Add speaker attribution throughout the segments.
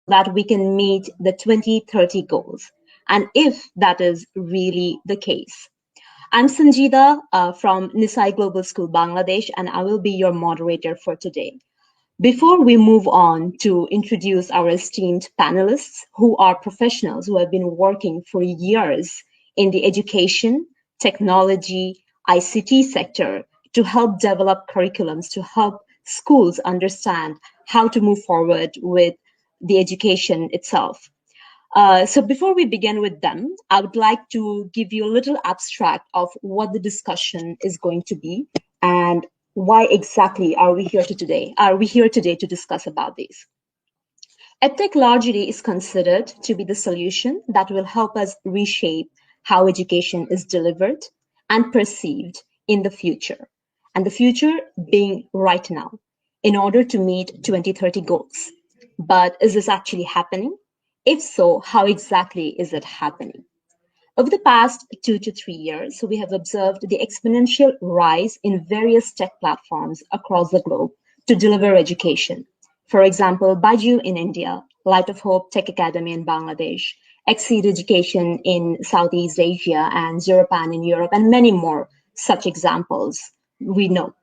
Speaker 1: that we can meet the 2030 goals, and if that is really the case. I'm Sanjida from Nisai Global School, Bangladesh, and I will be your moderator for today. Before we move on to introduce our esteemed panelists, who are professionals who have been working for years in the education, technology, ICT sector to help develop curriculums, to help schools understand how to move forward with the education itself. So before we begin with them, I would like to give you a little abstract of what the discussion is going to be and why exactly are we here today to discuss about these. EdTech largely is considered to be the solution that will help us reshape how education is delivered and perceived in the future, and the future being right now, in order to meet 2030 goals. But is this actually happening? If so, how exactly is it happening? Over the past 2 to 3 years, we have observed the exponential rise in various tech platforms across the globe to deliver education. For example, Baiju in India, Light of Hope Tech Academy in Bangladesh, Exceed Education in Southeast Asia, and Zeropan in Europe, and many more such examples we know.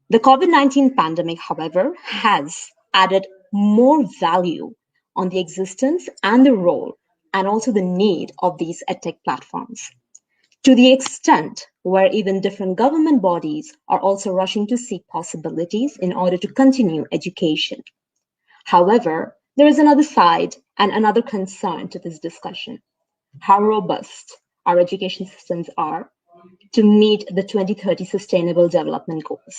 Speaker 1: The COVID-19 pandemic, however, has added more value on the existence and the role and also the need of these EdTech platforms, to the extent where even different government bodies are also rushing to seek possibilities in order to continue education. However, there is another side and another concern to this discussion: how robust our education systems are to meet the 2030 Sustainable Development Goals.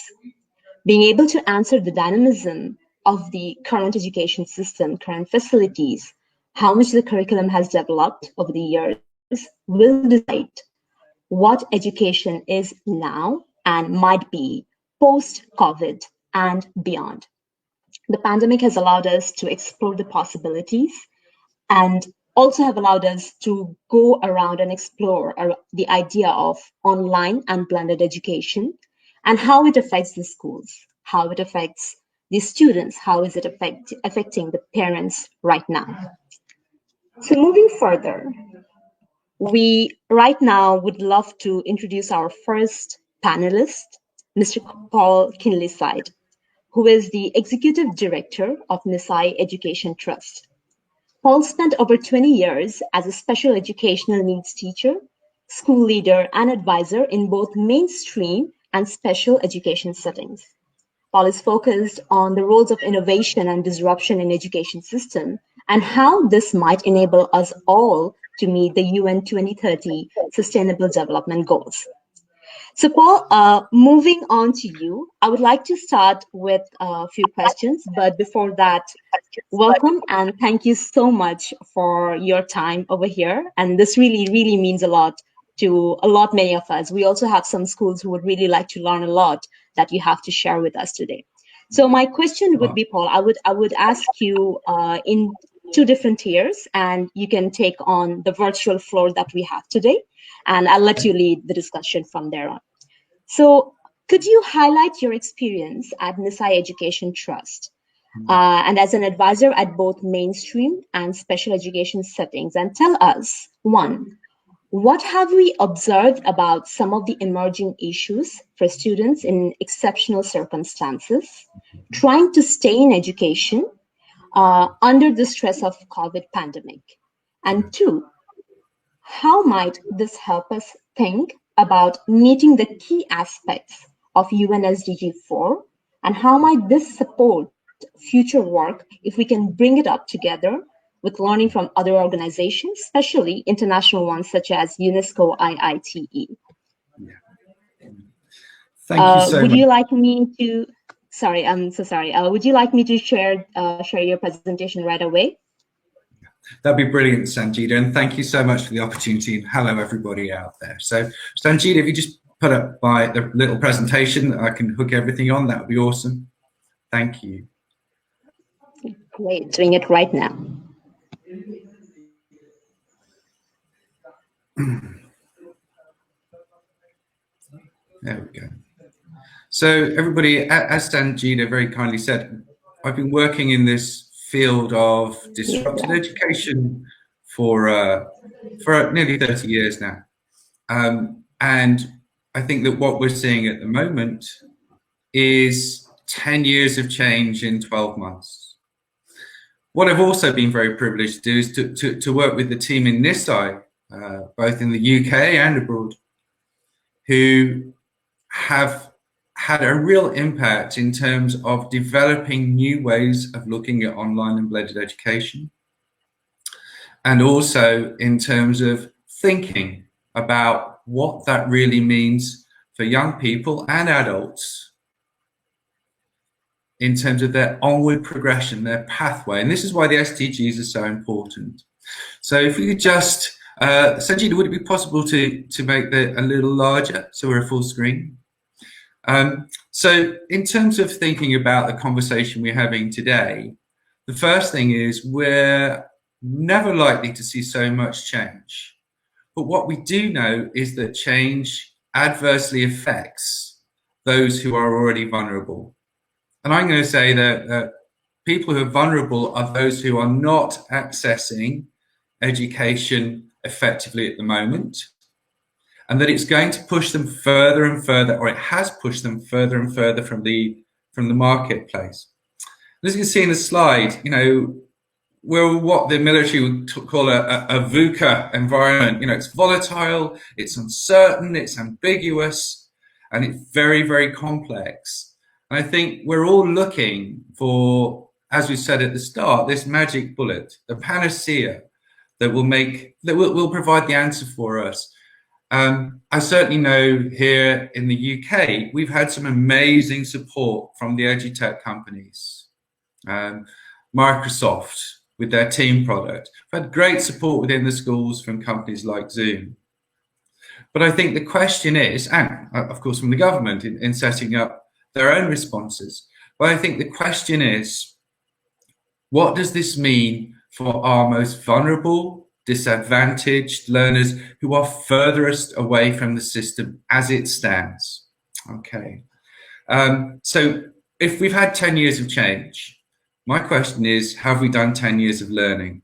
Speaker 1: Being able to answer the dynamism of the current education system, current facilities, how much the curriculum has developed over the years will decide what education is now and might be post-COVID and beyond. The pandemic has allowed us to explore the possibilities and also have allowed us to go around and explore the idea of online and blended education and how it affects the schools, how it affects the students, how is it affecting the parents right now. So moving further, we right now would love to introduce our first panelist, Mr. Paul Keenleyside, who is the Executive Director of Nisai Education Trust. Paul spent over 20 years as a special educational needs teacher, school leader, and advisor in both mainstream and special education settings. Paul is focused on the roles of innovation and disruption in education system and how this might enable us all to meet the UN 2030 Sustainable Development Goals. So Paul, moving on to you, I would like to start with a few questions, but before that, welcome and thank you so much for your time over here. And this really, really means a lot to many of us. We also have some schools who would really like to learn a lot that you have to share with us today. So my question would be, Paul, I would ask you in two different tiers, and you can take on the virtual floor that we have today, and I'll let you lead the discussion from there on. So could you highlight your experience at Nisai Education Trust and as an advisor at both mainstream and special education settings, and tell us, one, what have we observed about some of the emerging issues for students in exceptional circumstances trying to stay in education under the stress of COVID pandemic? And two, how might this help us think about meeting the key aspects of UN SDG 4, and how might this support future work if we can bring it up together with learning from other organizations, especially international ones such as UNESCO, IITE?
Speaker 2: Thank you so much.
Speaker 1: Would you like me to, sorry, I'm so sorry. Would you like me to share your presentation right away?
Speaker 2: That'd be brilliant, Sanjida, and thank you so much for the opportunity. And hello, everybody out there. So, Sanjida, if you just put up the little presentation that I can hook everything on, that would be awesome. Thank you.
Speaker 1: Great, doing it right now.
Speaker 2: There we go. So, everybody, as Sanjida very kindly said, I've been working in this field of disrupted education for nearly 30 years now. And I think that what we're seeing at the moment is 10 years of change in 12 months. What I've also been very privileged to do is to work with the team in Nisai, both in the UK and abroad, who have had a real impact in terms of developing new ways of looking at online and blended education, and also in terms of thinking about what that really means for young people and adults in terms of their onward progression, their pathway. And this is why the SDGs are so important. So if we could just, Sanjida, would it be possible to make that a little larger so we're a full screen? So in terms of thinking about the conversation we're having today, the first thing is we're never likely to see so much change. But what we do know is that change adversely affects those who are already vulnerable. And I'm going to say that people who are vulnerable are those who are not accessing education effectively at the moment, and that it's going to push them further and further, or it has pushed them further and further from the marketplace. As you can see in the slide, you know, we're what the military would call a VUCA environment. You know, it's volatile, it's uncertain, it's ambiguous, and it's very, very complex. And I think we're all looking for, as we said at the start, this magic bullet, the panacea that will provide the answer for us. I certainly know here in the UK, we've had some amazing support from the EdTech companies. Microsoft with their team product. We've had great support within the schools from companies like Zoom. But I think the question is, and of course from the government in setting up their own responses, but I think the question is, what does this mean for our most vulnerable, disadvantaged learners who are furthest away from the system as it stands? Okay. So if we've had 10 years of change, my question is, have we done 10 years of learning?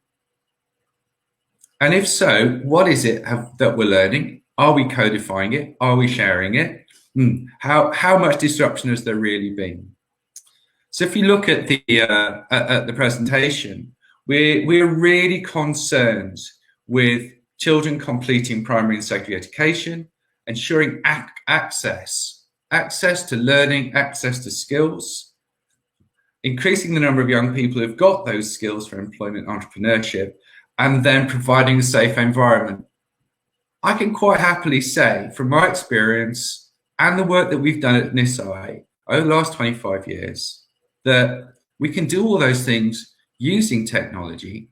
Speaker 2: And if so, what is it that we're learning? Are we codifying it? Are we sharing it? How much disruption has there really been? So if you look at the presentation, we're really concerned with children completing primary and secondary education, ensuring access to learning, access to skills, increasing the number of young people who've got those skills for employment, entrepreneurship, and then providing a safe environment. I can quite happily say from my experience and the work that we've done at Nisai over the last 25 years that we can do all those things using technology,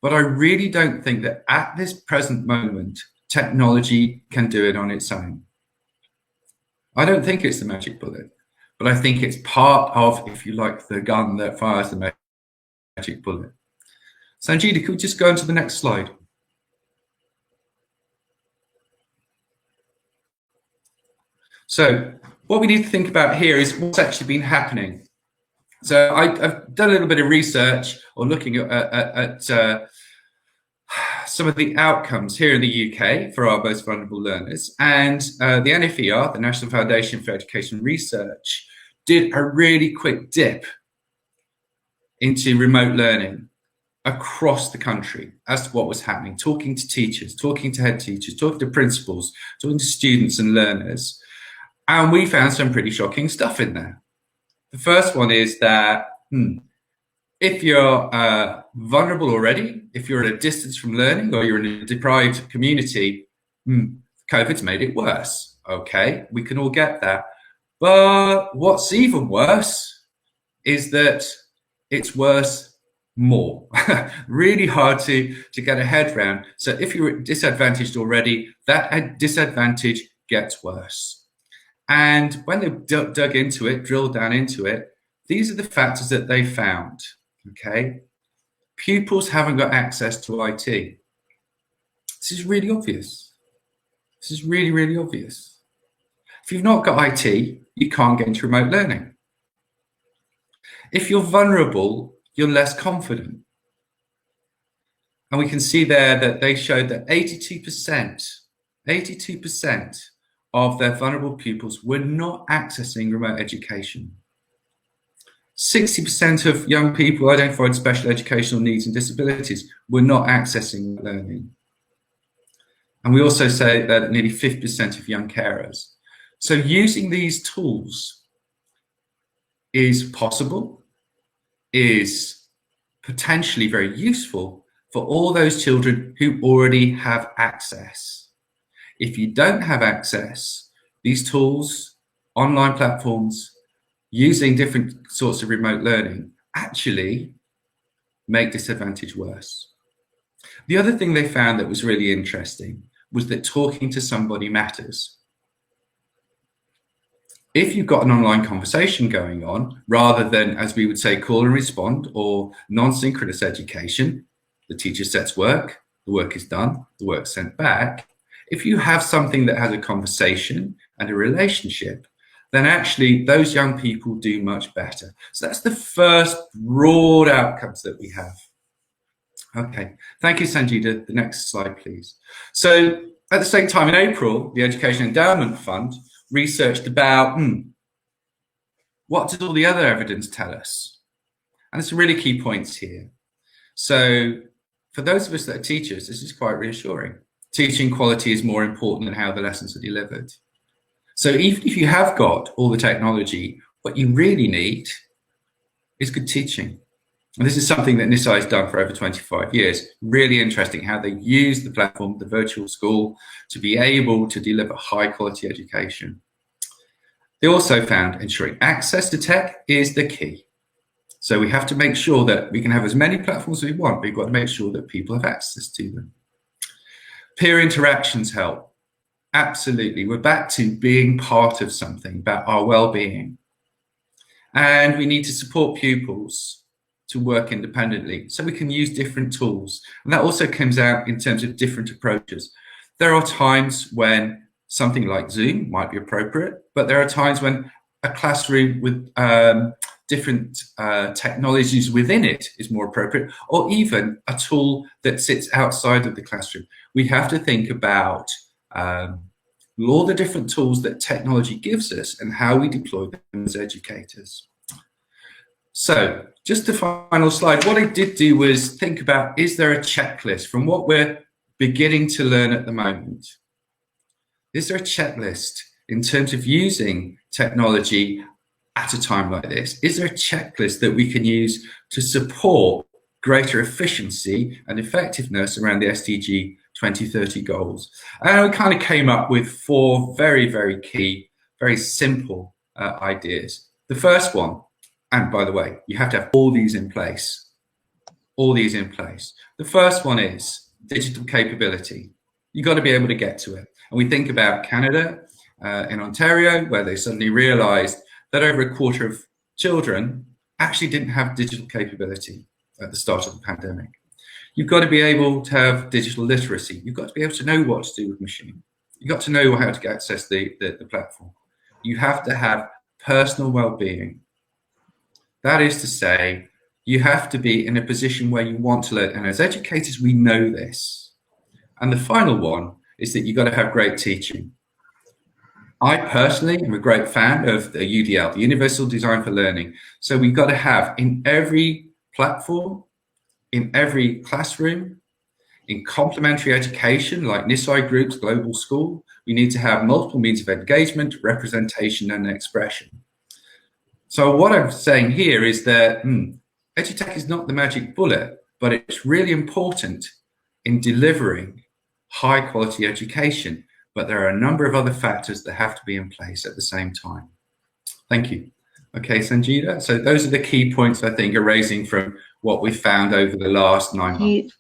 Speaker 2: but I really don't think that at this present moment, technology can do it on its own. I don't think it's the magic bullet, but I think it's part of, if you like, the gun that fires the magic bullet. Sanjida, could we just go on to the next slide? So what we need to think about here is what's actually been happening. So I've done a little bit of research or looking at some of the outcomes here in the UK for our most vulnerable learners. And the NFER, the National Foundation for Education Research, did a really quick dip into remote learning across the country as to what was happening, talking to teachers, talking to head teachers, talking to principals, talking to students and learners. And we found some pretty shocking stuff in there. The first one is that if you're vulnerable already, if you're at a distance from learning or you're in a deprived community, COVID's made it worse. Okay, we can all get that. But what's even worse is that it's worse more. Really hard to get a head around. So if you're disadvantaged already, that disadvantage gets worse. And when they dug into it, drilled down into it, these are the factors that they found, okay? Pupils haven't got access to IT. This is really obvious. This is really, really obvious. If you've not got IT, you can't get into remote learning. If you're vulnerable, you're less confident. And we can see there that they showed that 82% of their vulnerable pupils were not accessing remote education. 60% of young people identified with special educational needs and disabilities were not accessing learning. And we also say that nearly 50% of young carers. So using these tools is possible, is potentially very useful for all those children who already have access. If you don't have access, these tools, online platforms, using different sorts of remote learning actually make disadvantage worse. The other thing they found that was really interesting was that talking to somebody matters. If you've got an online conversation going on, rather than, as we would say, call and respond or non-synchronous education, the teacher sets work, the work is done, the work's sent back. If you have something that has a conversation and a relationship, then actually those young people do much better. So that's the first broad outcomes that we have. Okay, thank you, Sanjida. The next slide, please. So at the same time, in April, the Education Endowment Fund researched about what did all the other evidence tell us? And there's some really key points here. So for those of us that are teachers, this is quite reassuring. Teaching quality is more important than how the lessons are delivered. So even if you have got all the technology, what you really need is good teaching. And this is something that Nisai has done for over 25 years. Really interesting how they use the platform, the virtual school, to be able to deliver high quality education. They also found ensuring access to tech is the key. So we have to make sure that we can have as many platforms as we want, but we've got to make sure that people have access to them. Peer interactions help. Absolutely. We're back to being part of something, about our well-being. And we need to support pupils to work independently, so we can use different tools. And that also comes out in terms of different approaches. There are times when something like Zoom might be appropriate, but there are times when a classroom with different technologies within it is more appropriate, or even a tool that sits outside of the classroom. We have to think about all the different tools that technology gives us and how we deploy them as educators. So just the final slide, what I did do was think about, is there a checklist from what we're beginning to learn at the moment? Is there a checklist in terms of using technology at a time like this? Is there a checklist that we can use to support greater efficiency and effectiveness around the SDG 2030 goals? And we kind of came up with 4 very, very key, very simple ideas. The first one, and by the way, you have to have all these in place. All these in place. The first one is digital capability. You've got to be able to get to it. And we think about Canada in Ontario, where they suddenly realized that over a quarter of children actually didn't have digital capability at the start of the pandemic. You've got to be able to have digital literacy. You've got to be able to know what to do with machine. You've got to know how to access the platform. You have to have personal well-being. That is to say, you have to be in a position where you want to learn. And as educators, we know this. And the final one is that you've got to have great teaching. I personally am a great fan of the UDL, the Universal Design for Learning. So we've got to have in every platform, in every classroom, in complementary education like Nisai Group's Global School, we need to have multiple means of engagement, representation, and expression. So what I'm saying here is that EdTech is not the magic bullet, but it's really important in delivering high quality education. But there are a number of other factors that have to be in place at the same time. Thank you. Okay, Sanjida. So those are the key points I think are raising from what we found over the last 9 months.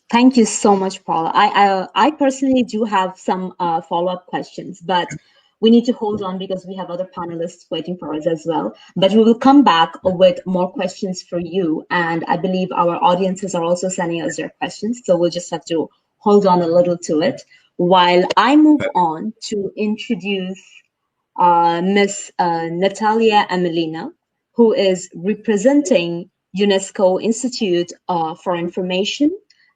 Speaker 1: Thank you so much, Paula. I personally do have some follow-up questions, but we need to hold on because we have other panelists waiting for us as well. But we will come back with more questions for you. And I believe our audiences are also sending us their questions. So we'll just have to hold on a little to it while I move on to introduce Miss Natalia Amelina, who is representing UNESCO Institute for Information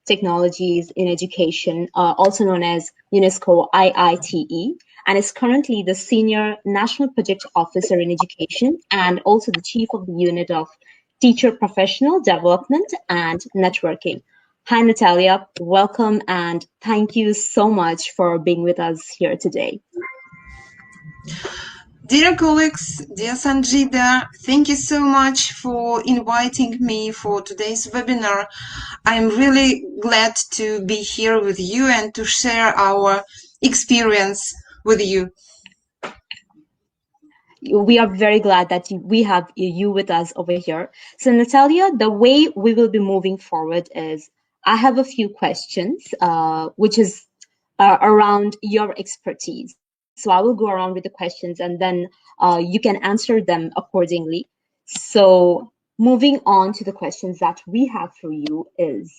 Speaker 1: Technologies in Education, also known as UNESCO IITE, and is currently the Senior National Project Officer in Education and also the Chief of the Unit of Teacher Professional Development and Networking. Hi, Natalia. Welcome and thank you so much for being with us here today.
Speaker 3: Dear colleagues, dear Sanjida, thank you so much for inviting me for today's webinar. I'm really glad to be here with you and to share our experience with you.
Speaker 1: We are very glad that we have you with us over here. So Natalia, the way we will be moving forward is I have a few questions, which is around your expertise. So I will go around with the questions and then you can answer them accordingly. So moving on to the questions that we have for you is,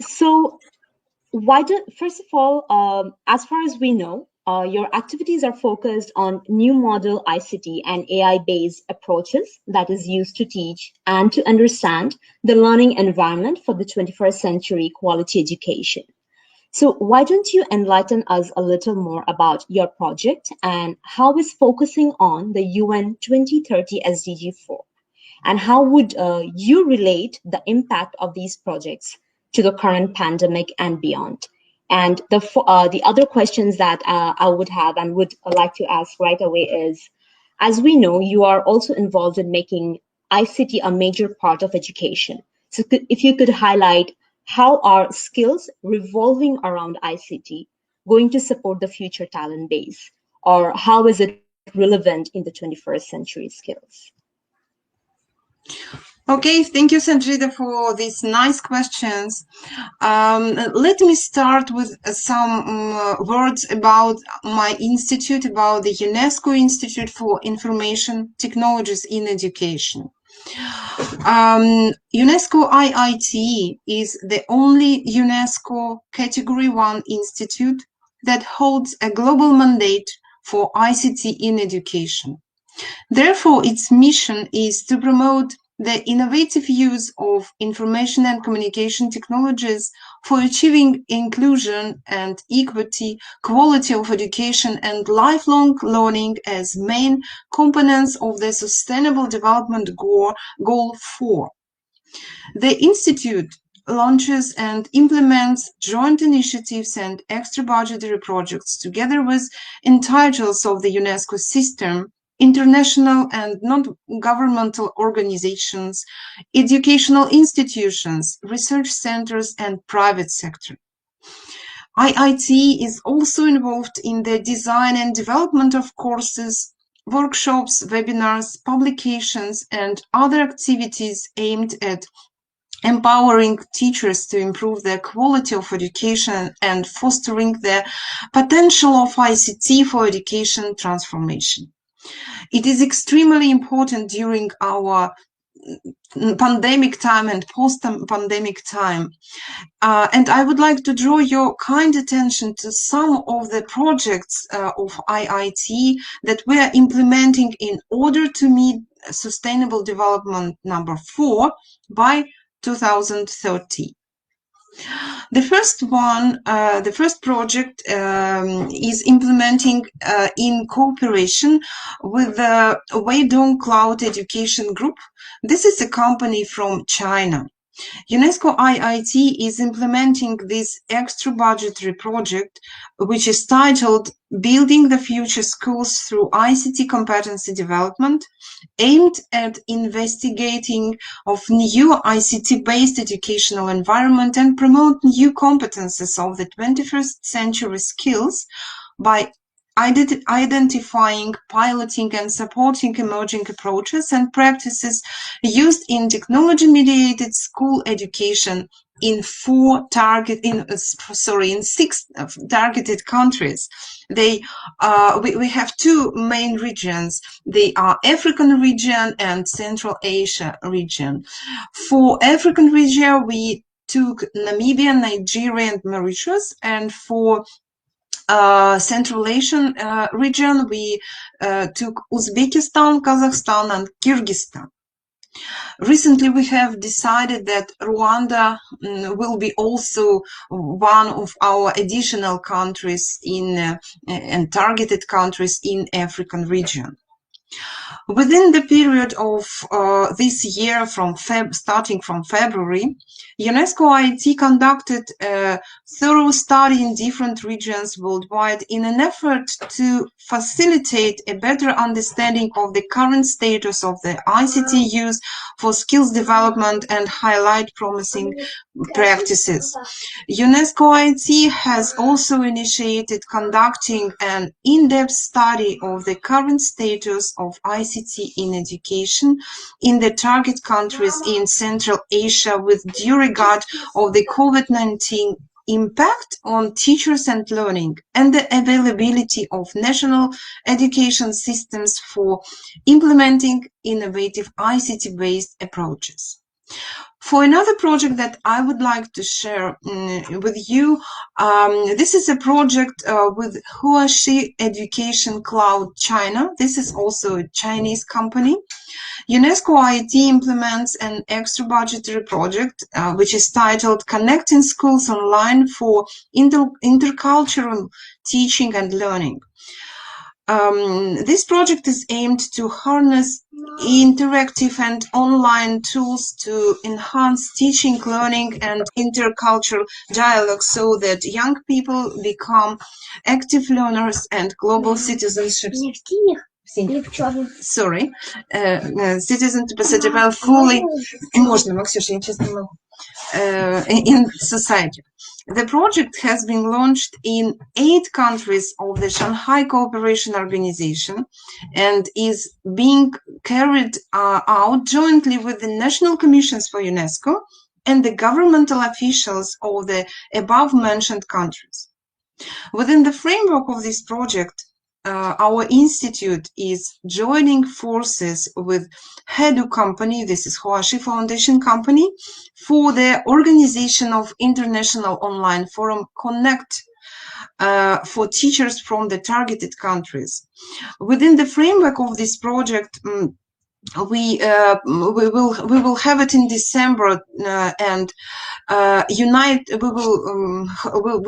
Speaker 1: so first of all, as far as we know, your activities are focused on new model ICT and AI-based approaches that is used to teach and to understand the learning environment for the 21st century quality education. So why don't you enlighten us a little more about your project and how it's focusing on the UN 2030 SDG 4? And how would you relate the impact of these projects to the current pandemic and beyond? And the other questions that I would have and would like to ask right away is, as we know, you are also involved in making ICT a major part of education. So if you could highlight how are skills revolving around ICT going to support the future talent base? Or how is it relevant in the 21st century skills?
Speaker 3: Okay, thank you, Sanjida, for these nice questions. Let me start with some words about my institute, about the UNESCO Institute for Information Technologies in Education. UNESCO IITE is the only UNESCO Category 1 institute that holds a global mandate for ICT in education. Therefore, its mission is to promote the innovative use of information and communication technologies for achieving inclusion and equity, quality of education, and lifelong learning as main components of the Sustainable Development Goal 4. The Institute launches and implements joint initiatives and extra budgetary projects together with entities of the UNESCO system, international and non-governmental organizations, educational institutions, research centers, and private sector. IITE is also involved in the design and development of courses, workshops, webinars, publications, and other activities aimed at empowering teachers to improve the quality of education and fostering the potential of ICT for education transformation. It is extremely important during our pandemic time and post-pandemic time. And I would like to draw your kind attention to some of the projects of IITE that we are implementing in order to meet Sustainable Development number 4 by 2030. The first one, the first project is implementing in cooperation with the Weidong Cloud Education Group. This is a company from China. UNESCO IIT is implementing this extra budgetary project, which is titled Building the Future Schools Through ICT Competency Development, aimed at investigating of new ICT-based educational environment and promote new competences of the 21st century skills by identifying, piloting, and supporting emerging approaches and practices used in technology-mediated school education in 6 targeted countries. We have 2 main regions. They are African region and Central Asia region. For African region, we took Namibia, Nigeria, and Mauritius, and for Central Asian region, we took Uzbekistan, Kazakhstan, and Kyrgyzstan. Recently, we have decided that Rwanda will be also one of our additional countries in and targeted countries in African region. Within the period of this year, starting from February, UNESCO IITE conducted a thorough study in different regions worldwide in an effort to facilitate a better understanding of the current status of the ICT use for skills development and highlight promising practices. UNESCO IITE has also initiated conducting an in-depth study of the current status of ICT in education in the target countries in Central Asia with due regard of the COVID-19 impact on teachers and learning and the availability of national education systems for implementing innovative ICT-based approaches. For another project that I would like to share with you, this is a project with Huaxi Education Cloud China. This is also a Chinese company. UNESCO IITE implements an extra budgetary project which is titled Connecting Schools Online for Intercultural Teaching and Learning. This project is aimed to harness interactive and online tools to enhance teaching, learning, and intercultural dialogue so that young people become active learners and global citizens. Sorry, citizens participate fully in society. The project has been launched in 8 countries of the Shanghai Cooperation Organization and is being carried out jointly with the National Commissions for UNESCO and the governmental officials of the above-mentioned countries. Within the framework of this project, our institute is joining forces with Hedu Company, this is Huaxi Foundation Company, for the organization of International Online Forum Connect for teachers from the targeted countries. Within the framework of this project, we will have it in December and we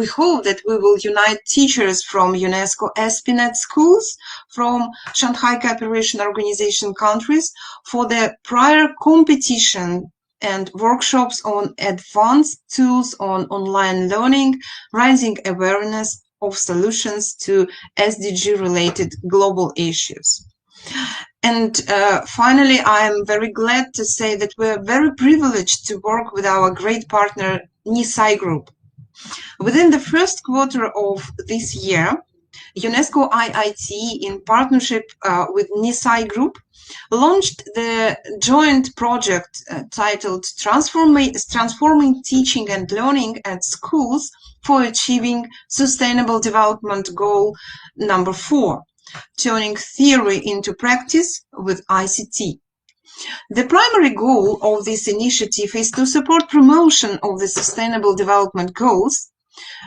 Speaker 3: hope that we will unite teachers from UNESCO ESPINET schools from Shanghai Cooperation Organization countries for the prior competition and workshops on advanced tools on online learning, raising awareness of solutions to SDG-related global issues. And finally, I am very glad to say that we are very privileged to work with our great partner, Nisai Group. Within the first quarter of this year, UNESCO IITE, in partnership with Nisai Group, launched the joint project titled Transforming Teaching and Learning at Schools for Achieving Sustainable Development Goal number 4. Turning theory into practice with ICT. The primary goal of this initiative is to support promotion of the Sustainable Development Goals,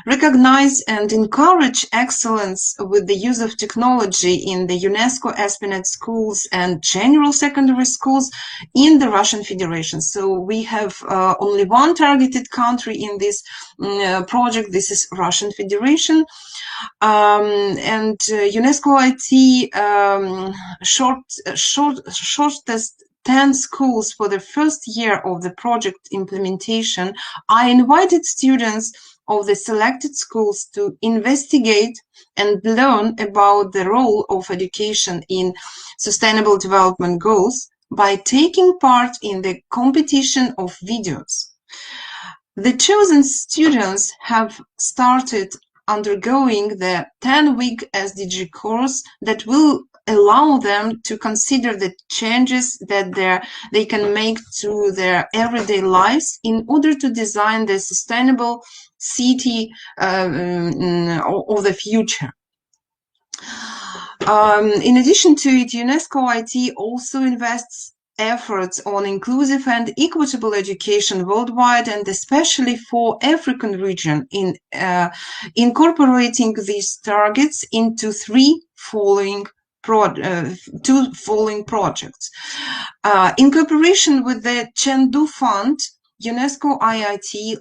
Speaker 3: recognize and encourage excellence with the use of technology in the UNESCO ESPINET schools and general secondary schools in the Russian Federation. So we have only one targeted country in this project. This is Russian Federation. And UNESCO IITE shortest 10 schools for the first year of the project implementation. I invited students of the selected schools to investigate and learn about the role of education in Sustainable Development Goals by taking part in the competition of videos. The chosen students have started undergoing the 10-week SDG course that will allow them to consider the changes that they can make to their everyday lives in order to design the sustainable city of the future. In addition to it, UNESCO IITE also invests efforts on inclusive and equitable education worldwide, and especially for African region, in incorporating these targets into two following projects. In cooperation with the Chengdu Fund, UNESCO IITE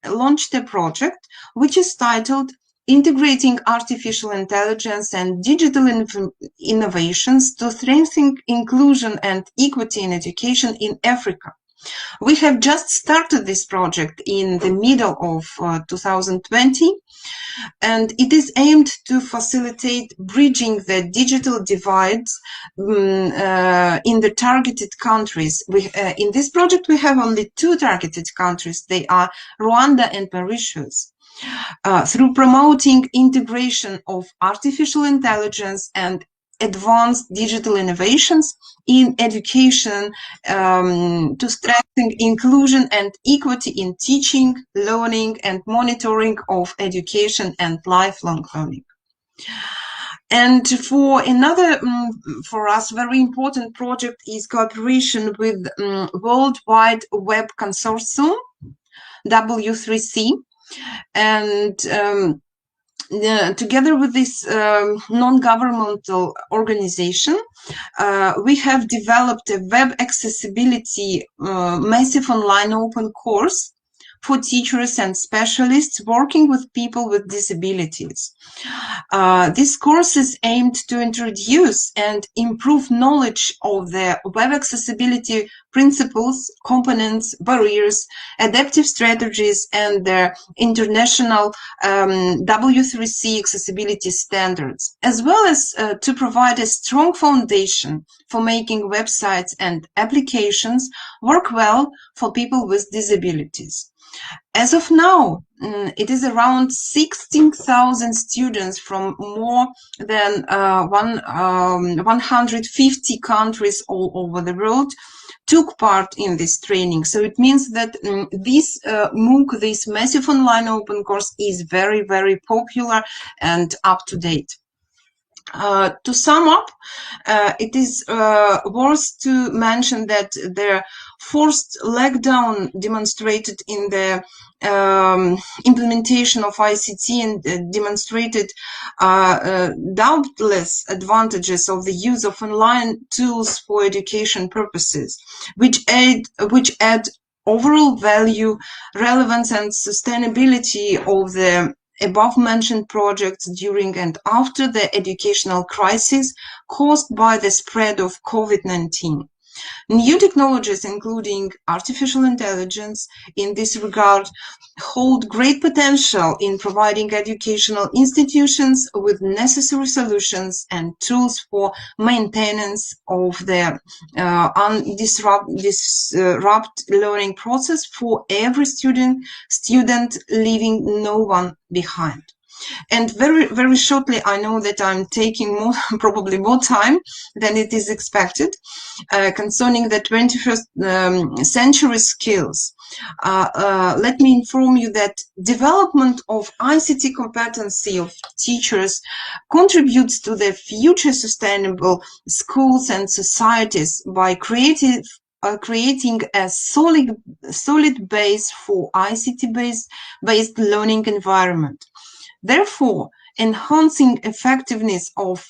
Speaker 3: launched a project which is titled Integrating Artificial Intelligence and Digital Innovations to Strengthen Inclusion and Equity in Education in Africa. We have just started this project in the middle of 2020, and it is aimed to facilitate bridging the digital divides in the targeted countries. In this project, we have only 2 targeted countries. They are Rwanda and Mauritius. Through promoting integration of artificial intelligence and advanced digital innovations in education to strengthen inclusion and equity in teaching, learning, and monitoring of education and lifelong learning. And for another, for us, very important project is cooperation with World Wide Web Consortium, W3C, and together with this non-governmental organization, we have developed a web accessibility massive online open course for teachers and specialists working with people with disabilities. This course is aimed to introduce and improve knowledge of the web accessibility principles, components, barriers, adaptive strategies, and the international W3C accessibility standards, as well as to provide a strong foundation for making websites and applications work well for people with disabilities. As of now, it is around 16,000 students from more than 150 countries all over the world took part in this training. So it means that this MOOC, this massive online open course, is very, very popular and up to date. To sum up, it is worth to mention that the forced lockdown demonstrated in the implementation of ICT and demonstrated doubtless advantages of the use of online tools for education purposes, which add overall value, relevance, and sustainability of the above-mentioned projects during and after the educational crisis caused by the spread of COVID-19. New technologies, including artificial intelligence, in this regard, hold great potential in providing educational institutions with necessary solutions and tools for maintenance of the undisrupted learning process for every student, leaving no one behind. And very, very shortly, I know that I'm taking probably more time than it is expected, concerning the 21st century skills. Let me inform you that development of ICT competency of teachers contributes to the future sustainable schools and societies by creating a solid base for ICT-based learning environment. Therefore, enhancing effectiveness of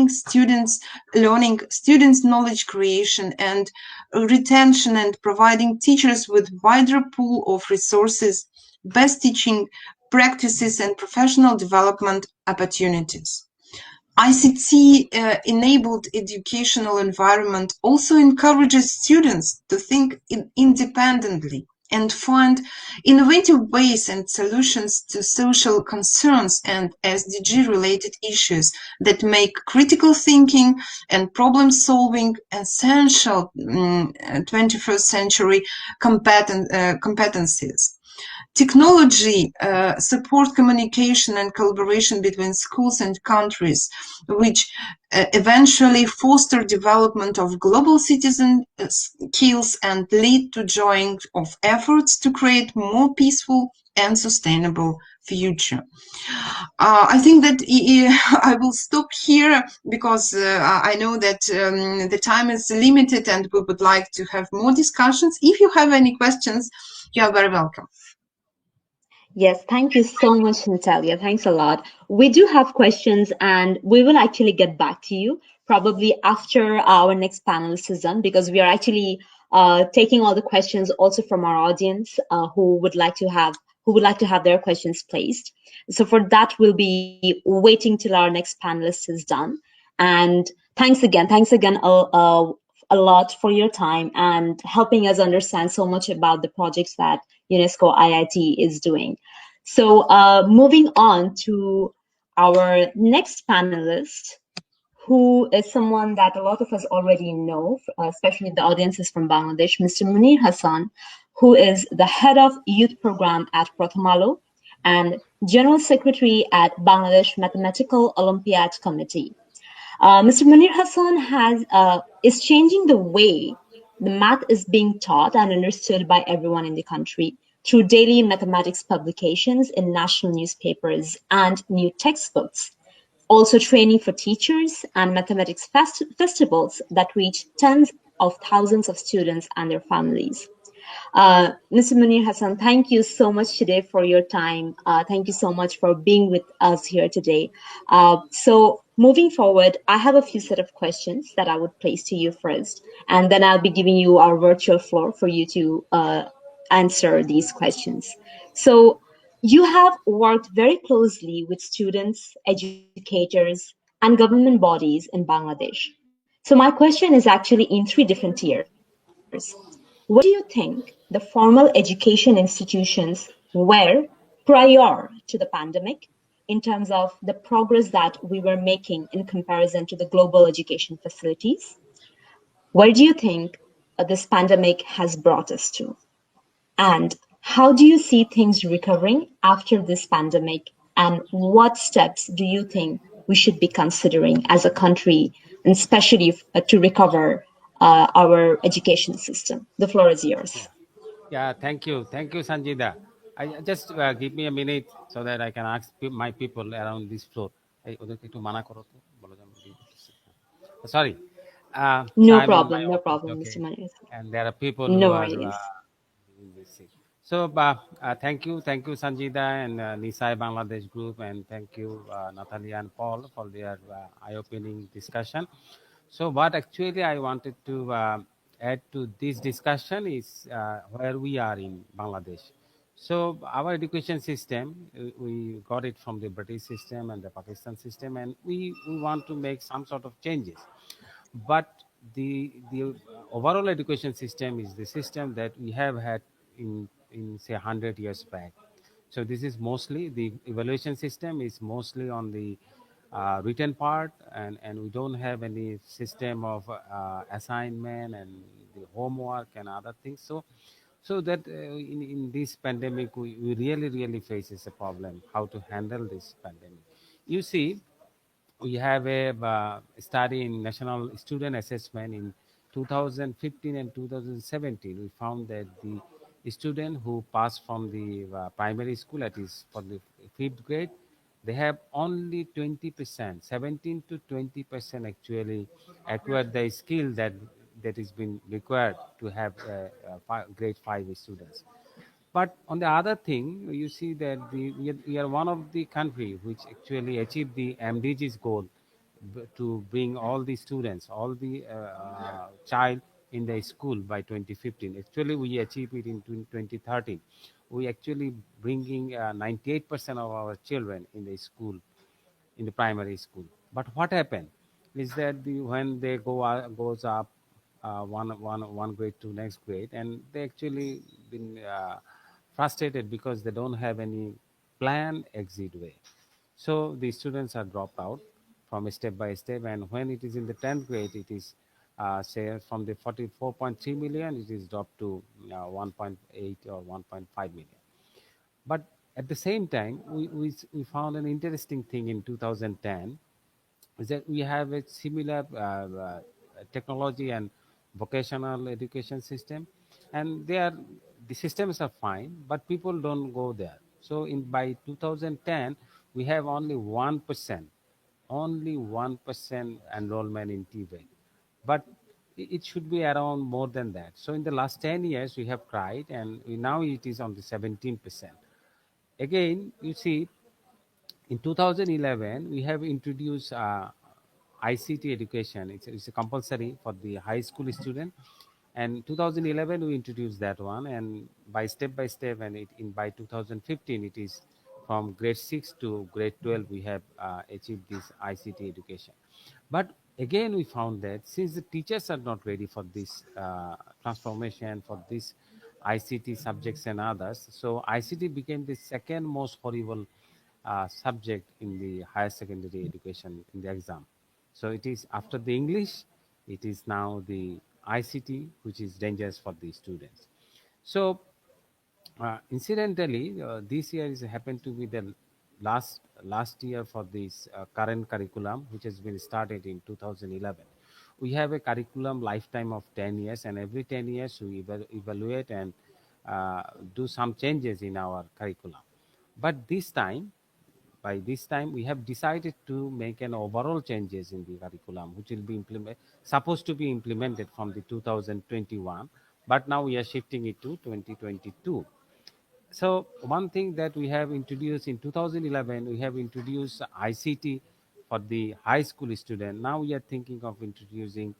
Speaker 3: students' knowledge creation and retention, and providing teachers with wider pool of resources, best teaching practices, and professional development opportunities. ICT-enabled educational environment also encourages students to think independently and find innovative ways and solutions to social concerns and SDG-related issues that make critical thinking and problem-solving essential 21st century competencies. Technology supports communication and collaboration between schools and countries, which eventually foster development of global citizen skills and lead to joining of efforts to create more peaceful and sustainable future. I think that I will stop here because I know that the time is limited and we would like to have more discussions. If you have any questions, you are very welcome.
Speaker 1: Yes, thank you so much, Natalia. Thanks a lot. We do have questions and we will actually get back to you probably after our next panelist is done, because we are actually taking all the questions also from our audience who would like to have their questions placed. So for that, we'll be waiting till our next panelist is done. And thanks again a lot for your time and helping us understand so much about the projects that UNESCO IIT is doing. So moving on to our next panelist, who is someone that a lot of us already know, especially the audiences from Bangladesh, Mr. Munir Hassan, who is the head of youth program at Prothom and general secretary at Bangladesh Mathematical Olympiad Committee. Mr. Munir Hassan is changing the way the math is being taught and understood by everyone in the country through daily mathematics publications in national newspapers and new textbooks. Also training for teachers and mathematics festivals that reach tens of thousands of students and their families. Mr. Munir Hassan, thank you so much today for your time. Thank you so much for being with us here today. So moving forward, I have a few set of questions that I would place to you first, and then I'll be giving you our virtual floor for you to answer these questions. So you have worked very closely with students, educators, and government bodies in Bangladesh. So my question is actually in three different tiers. What do you think the formal education institutions were prior to the pandemic in terms of the progress that we were making in comparison to the global education facilities? Where do you think this pandemic has brought us to? And how do you see things recovering after this pandemic? And what steps do you think we should be considering as a country, and especially to recover our education system? The floor is yours.
Speaker 4: Yeah, thank you. Thank you, Sanjida. I just give me a minute so that I can ask my people around this floor. এই ওদেরকে একটু মানা করো তো, বলো যে আমি leave করতেছি। Sorry. So
Speaker 1: No
Speaker 4: I'm in my
Speaker 1: problem, no
Speaker 4: office,
Speaker 1: problem,
Speaker 4: okay,
Speaker 1: Mr. Munir.
Speaker 4: and there are people who
Speaker 1: No
Speaker 4: are
Speaker 1: worries.
Speaker 4: doing this thing. So thank you, Sanjida and Nisai Bangladesh Group, and thank you, Natalia and Paul, for their eye-opening discussion. So what actually I wanted to add to this discussion is where we are in Bangladesh. So our education system, we got it from the British system and the Pakistan system, and we want to make some sort of changes. But the overall education system is the system that we have had in say 100 years back. So this is mostly the evaluation system is mostly on the written part, and we don't have any system of assignment and the homework and other things. So that in this pandemic we really faces a problem how to handle this pandemic. You see, we have a study in national student assessment in 2015 and 2017. We found that the student who passed from the primary school, that is for the fifth grade, they have only 20%, 17 to 20% actually acquired the skill that is been required to have grade 5 students. But on the other thing, you see that we are one of the country which actually achieved the MDG's goal to bring all the students, all the child in the school by 2015. Actually, we achieved it in 2013. We actually bringing 98% of our children in the school, in the primary school. But what happened is that when they goes up one grade to next grade, and they actually been frustrated because they don't have any plan exit way. So the students are dropped out from step by step, and when it is in the 10th grade, it is say from the 44.3 million, it is dropped to 1.8 or 1.5 million. But at the same time, we found an interesting thing in 2010 is that we have a similar technology and vocational education system, and the systems are fine, but people don't go there. So by 2010, we have only 1%, only 1% enrollment in TVET. But it should be around more than that. So in the last 10 years, we have tried, and now it is on the 17%. Again, you see, in 2011, we have introduced ICT education. It's a compulsory for the high school student. And 2011, we introduced that one. And by step, and by 2015, it is from grade 6 to grade 12, we have achieved this ICT education. But again, we found that since the teachers are not ready for this transformation, for this ICT subjects and others, so ICT became the second most horrible subject in the higher secondary education in the exam. So it is after the English, it is now the ICT, which is dangerous for the students. So incidentally, this year is happened to be the last year for this current curriculum, which has been started in 2011. We have a curriculum lifetime of 10 years, and every 10 years we evaluate and do some changes in our curriculum. But by this time, we have decided to make an overall changes in the curriculum, which will be supposed to be implemented from the 2021, but now we are shifting it to 2022. So one thing that we have introduced in 2011, we have introduced ICT for the high school student. Now we are thinking of introducing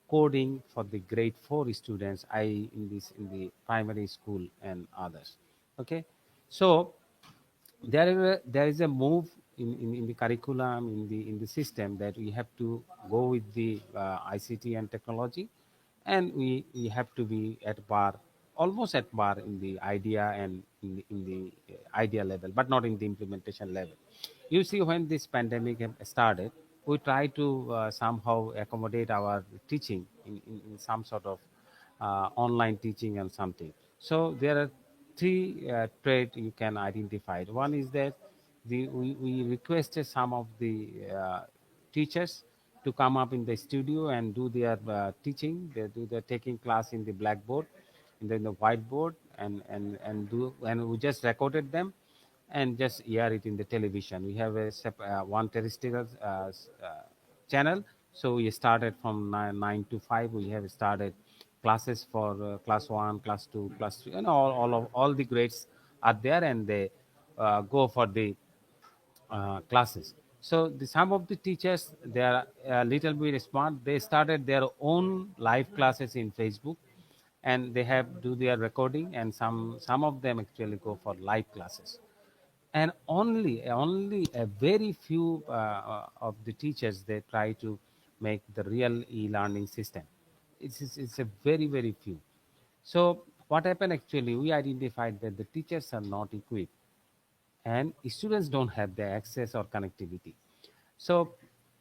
Speaker 4: coding for the grade 4 students, I in the primary school and others. Okay, so there is a move in the curriculum, in the system, that we have to go with the ICT and technology, and we have to be at par, almost at par in the idea and in the idea level, but not in the implementation level. You see, when this pandemic started, we try to somehow accommodate our teaching in some sort of online teaching and something. So there are three traits you can identify. One is that we requested some of the teachers to come up in the studio and do their teaching. They do their taking class in the blackboard, in the whiteboard, and we just recorded them and just air it in the television. We have a one terrestrial channel. So we started from 9 to 5. We have started classes for class 1, class 2, class 3, and all the grades are there, and they go for the classes. So some of the teachers, they are a little bit smart. They started their own live classes in Facebook, and they have do their recording, and some of them actually go for live classes. And only a very few of the teachers, they try to make the real e-learning system. It's a very few. So what happened, actually, we identified that the teachers are not equipped, and students don't have the access or connectivity. So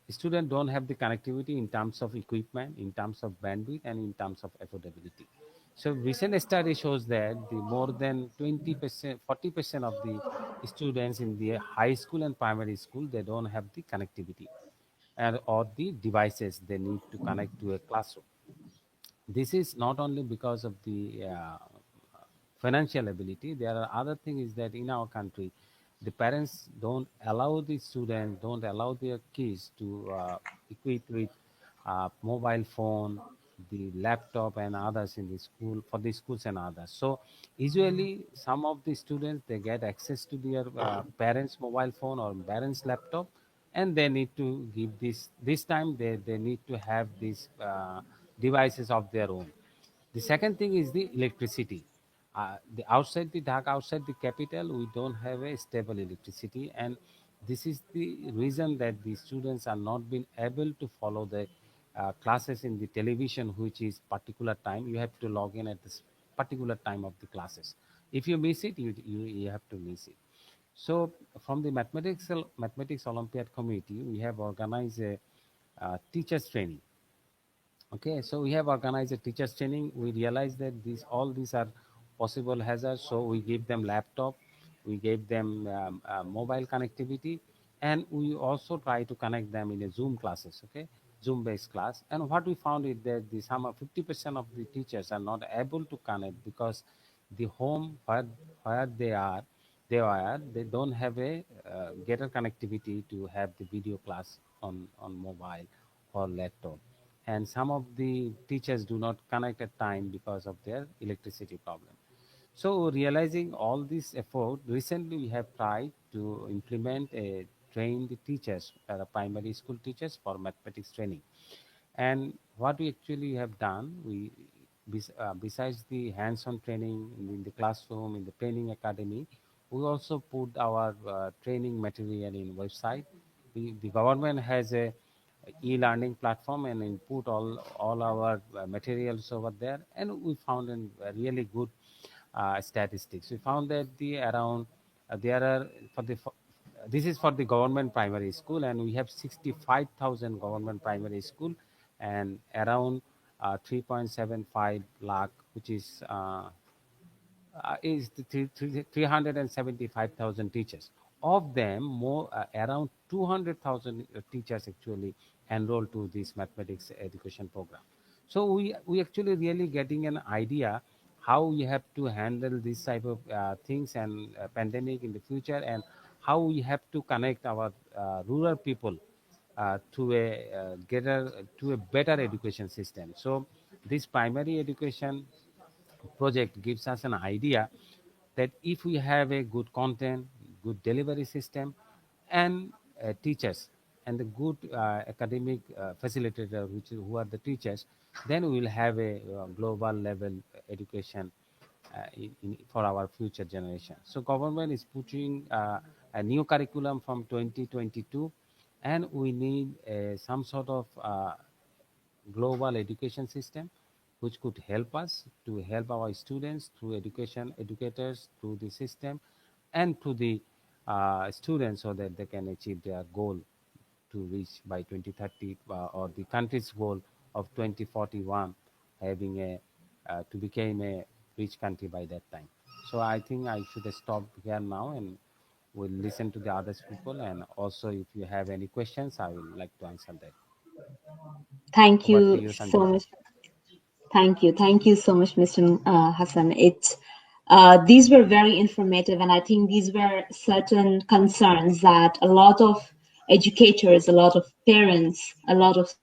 Speaker 4: students don't have the connectivity in terms of equipment, in terms of bandwidth, and in terms of affordability. So recent study shows that the more than 20%, 40% of the students in the high school and primary school, they don't have the connectivity and or the devices they need to connect to a classroom. This is not only because of the financial ability. There are other things is that in our country, the parents don't allow the students, don't allow their kids to equip with mobile phone, the laptop and others in the school, for the schools and others. So usually some of the students, they get access to their parents mobile phone or parents laptop, and they need to give this time they need to have these devices of their own. The second thing is the electricity. The outside the Dhaka, outside the capital, we don't have a stable electricity, and this is the reason that the students are not being able to follow the classes in the television, which is particular time. You have to log in at this particular time of the classes. If you miss it, you have to miss it. So from the mathematics Olympiad committee, we have organized a teachers training. Okay, so we have organized a teachers training. We realized that all these are possible hazards, so we gave them laptop, we gave them mobile connectivity, and we also try to connect them in a Zoom classes. Okay, Zoom based class. And what we found is that the some of 50% of the teachers are not able to connect because the home where they are, they don't have a greater connectivity to have the video class on mobile or laptop, and some of the teachers do not connect at time because of their electricity problem. So realizing all this effort, recently we have tried to implement a trained teachers, primary school teachers for mathematics training. And what we actually have done, besides the hands-on training in the classroom, in the training academy, we also put our training material in website. The government has a e-learning platform and input all our materials over there, and we found a really good statistics. We found that there are this is for the government primary school, and we have 65,000 government primary school and around 3.75 lakh, which is the 375,000 teachers. Of them, around 200,000 teachers actually enrolled to this mathematics education program. So we actually really getting an idea how we have to handle this type of things and pandemic in the future, and how we have to connect our rural people to a better education system. So this primary education project gives us an idea that if we have a good content, good delivery system, and teachers, and the good academic facilitator, who are the teachers, then we will have a global level education for our future generation. So government is putting a new curriculum from 2022, and we need some sort of global education system which could help us to help our students through educators through the system, and to the students, so that they can achieve their goal to reach by 2030, or the country's goal of 2041, having to become a rich country by that time. So I think I should stop here now, and we'll listen to the other people, and also if you have any questions, I will like to answer that.
Speaker 1: Thank
Speaker 4: Over to
Speaker 1: you
Speaker 4: you,
Speaker 1: so
Speaker 4: Sanjida.
Speaker 1: much. Thank you so much, Mr. Hassan. These were very informative, and I think these were certain concerns that a lot of educators, a lot of parents, a lot of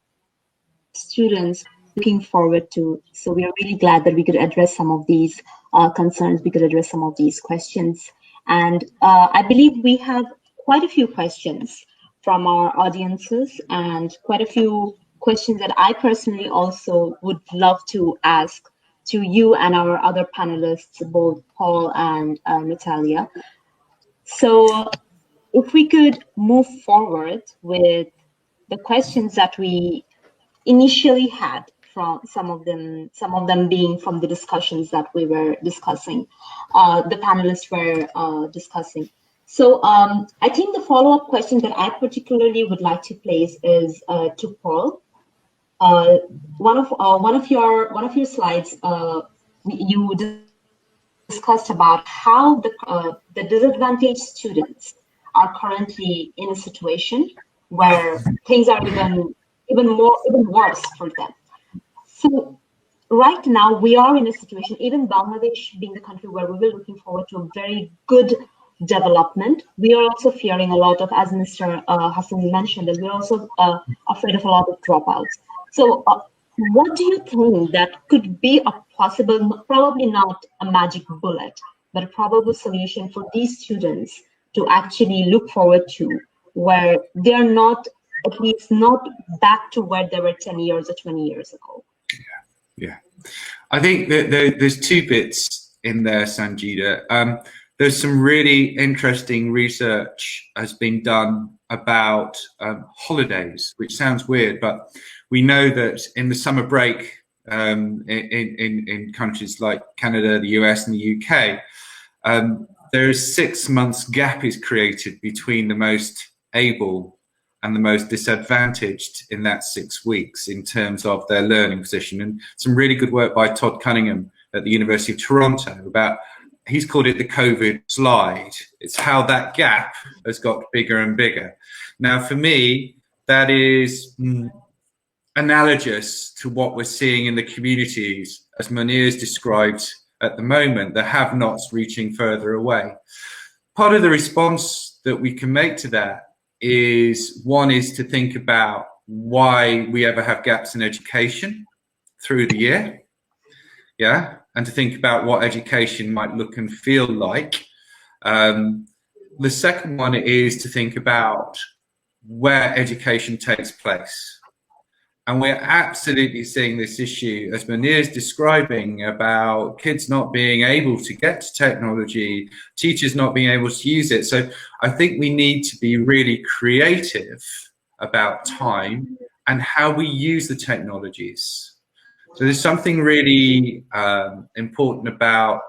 Speaker 1: students looking forward to. So we are really glad that we could address some of these concerns, we could address some of these questions. And I believe we have quite a few questions from our audiences, and quite a few questions that I personally also would love to ask to you and our other panelists, both Paul and Natalia. So if we could move forward with the questions that we initially had, from some of them being from the discussions that we were discussing, the panelists were discussing. So I think the follow-up question that I particularly would like to place is to Paul. One of your slides, you discussed about how the disadvantaged students are currently in a situation where things are even worse for them. So right now we are in a situation, even Bangladesh being the country where we were looking forward to a very good development, we are also fearing a lot of, as Mr. Hassan mentioned, that we're also afraid of a lot of dropouts. So what do you think that could be a possible, probably not a magic bullet, but a probable solution for these students to actually look forward to, where they're not, at least not back to where they were 10 years or 20 years ago?
Speaker 2: Yeah, I think that there's two bits in there, Sanjida. There's some really interesting research has been done about holidays, which sounds weird, but we know that in the summer break in countries like Canada, the US, and the UK, there is 6 months gap is created between the most able and the most disadvantaged in that 6 weeks in terms of their learning position. And some really good work by Todd Cunningham at the University of Toronto about, he's called it the COVID slide. It's how that gap has got bigger and bigger. Now, for me, that is analogous to what we're seeing in the communities, as Munir's described at the moment, the have-nots reaching further away. part of the response that we can make to that is, one is to think about why we ever have gaps in education through the year, and to think about what education might look and feel like. The second one is to think about where education takes place. And we're absolutely seeing this issue, as Munir is describing, about kids not being able to get to technology, teachers not being able to use it. So I think we need to be really creative about time and how we use the technologies. So there's something really important about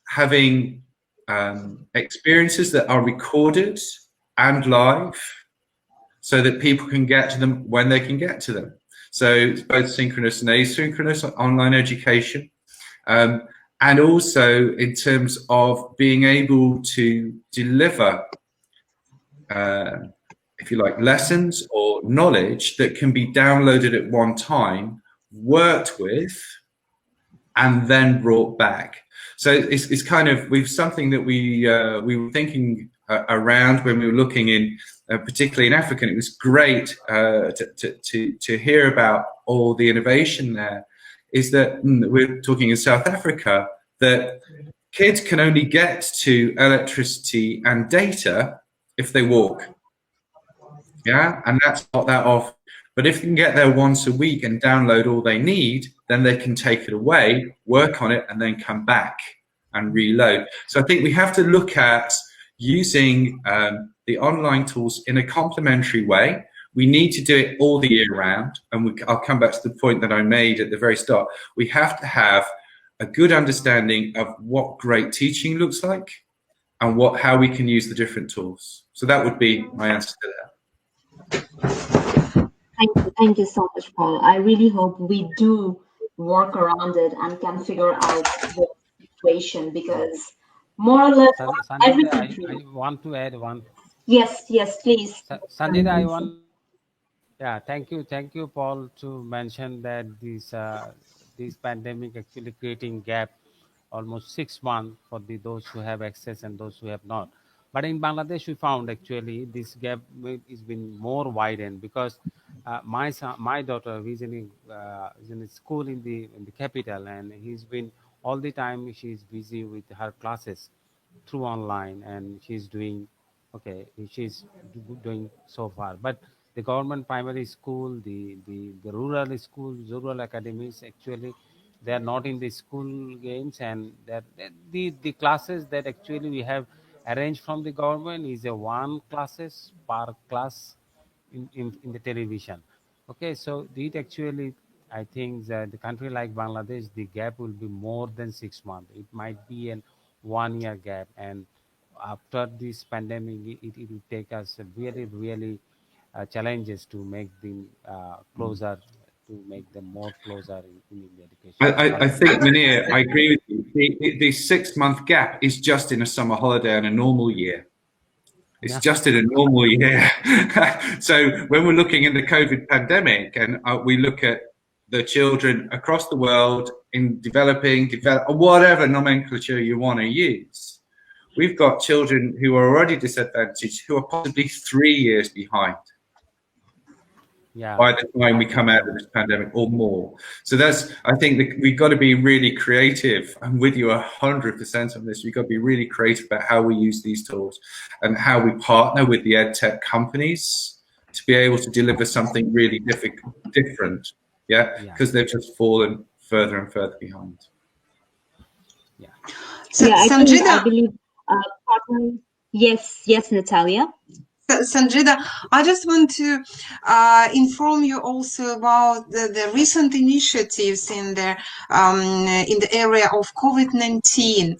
Speaker 2: having experiences that are recorded and live so that people can get to them when they can get to them. So it's both synchronous and asynchronous online education. And also in terms of being able to deliver, if you like, lessons or knowledge that can be downloaded at one time, worked with, and then brought back. So it's kind of, we've something that we were thinking around when we were looking in, particularly in Africa. And it was great to hear about all the innovation there. Is that we're talking in South Africa, that kids can only get to electricity and data if they walk. And that's not that often. But if they can get there once a week and download all they need, then they can take it away, work on it, and then come back and reload. So I think we have to look at using the online tools in a complementary way. We need to do it all the year round. And I'll come back to the point that I made at the very start. We have to have a good understanding of what great teaching looks like and how we can use the different tools. So that would be my answer to that.
Speaker 1: Thank you so much, Paul. I really hope we do work around it and can figure out the situation, because more or less every country.
Speaker 4: I want to add one.
Speaker 1: Yes, please.
Speaker 4: Sanjida, I want. Yeah, thank you, Paul, to mention that this pandemic actually creating gap almost 6 months for those who have access and those who have not. But in Bangladesh, we found actually this gap is been more widened, because my daughter is in a school in the capital, and he's been all the time. She's busy with her classes through online, and she's doing okay. She's doing so far. But the government primary school, the rural schools, rural academies, actually they are not in the school games, and that the classes that actually we have arranged from the government is a 1 classes per class in the television. Okay, so it actually, I think that the country like Bangladesh, the gap will be more than 6 months. It might be an 1 year gap, and after this pandemic, it will take us really challenges to make them closer, to make them more closer in the education.
Speaker 2: I think, Munir, I agree with you. The 6 month gap is just in a summer holiday on a normal year. It's just in a normal year. So when we're looking at the COVID pandemic, and we look at the children across the world in developing, whatever nomenclature you want to use, we've got children who are already disadvantaged, who are possibly 3 years behind by the time we come out of this pandemic, or more. So I think that we've got to be really creative. I'm with you 100% on this. We've got to be really creative about how we use these tools and how we partner with the EdTech companies to be able to deliver something really different. Because they've just fallen further and further behind.
Speaker 3: So, Sanjida,
Speaker 1: I believe yes, Natalia.
Speaker 3: Sanjida, I just want to inform you also about the recent initiatives in the area of COVID-19.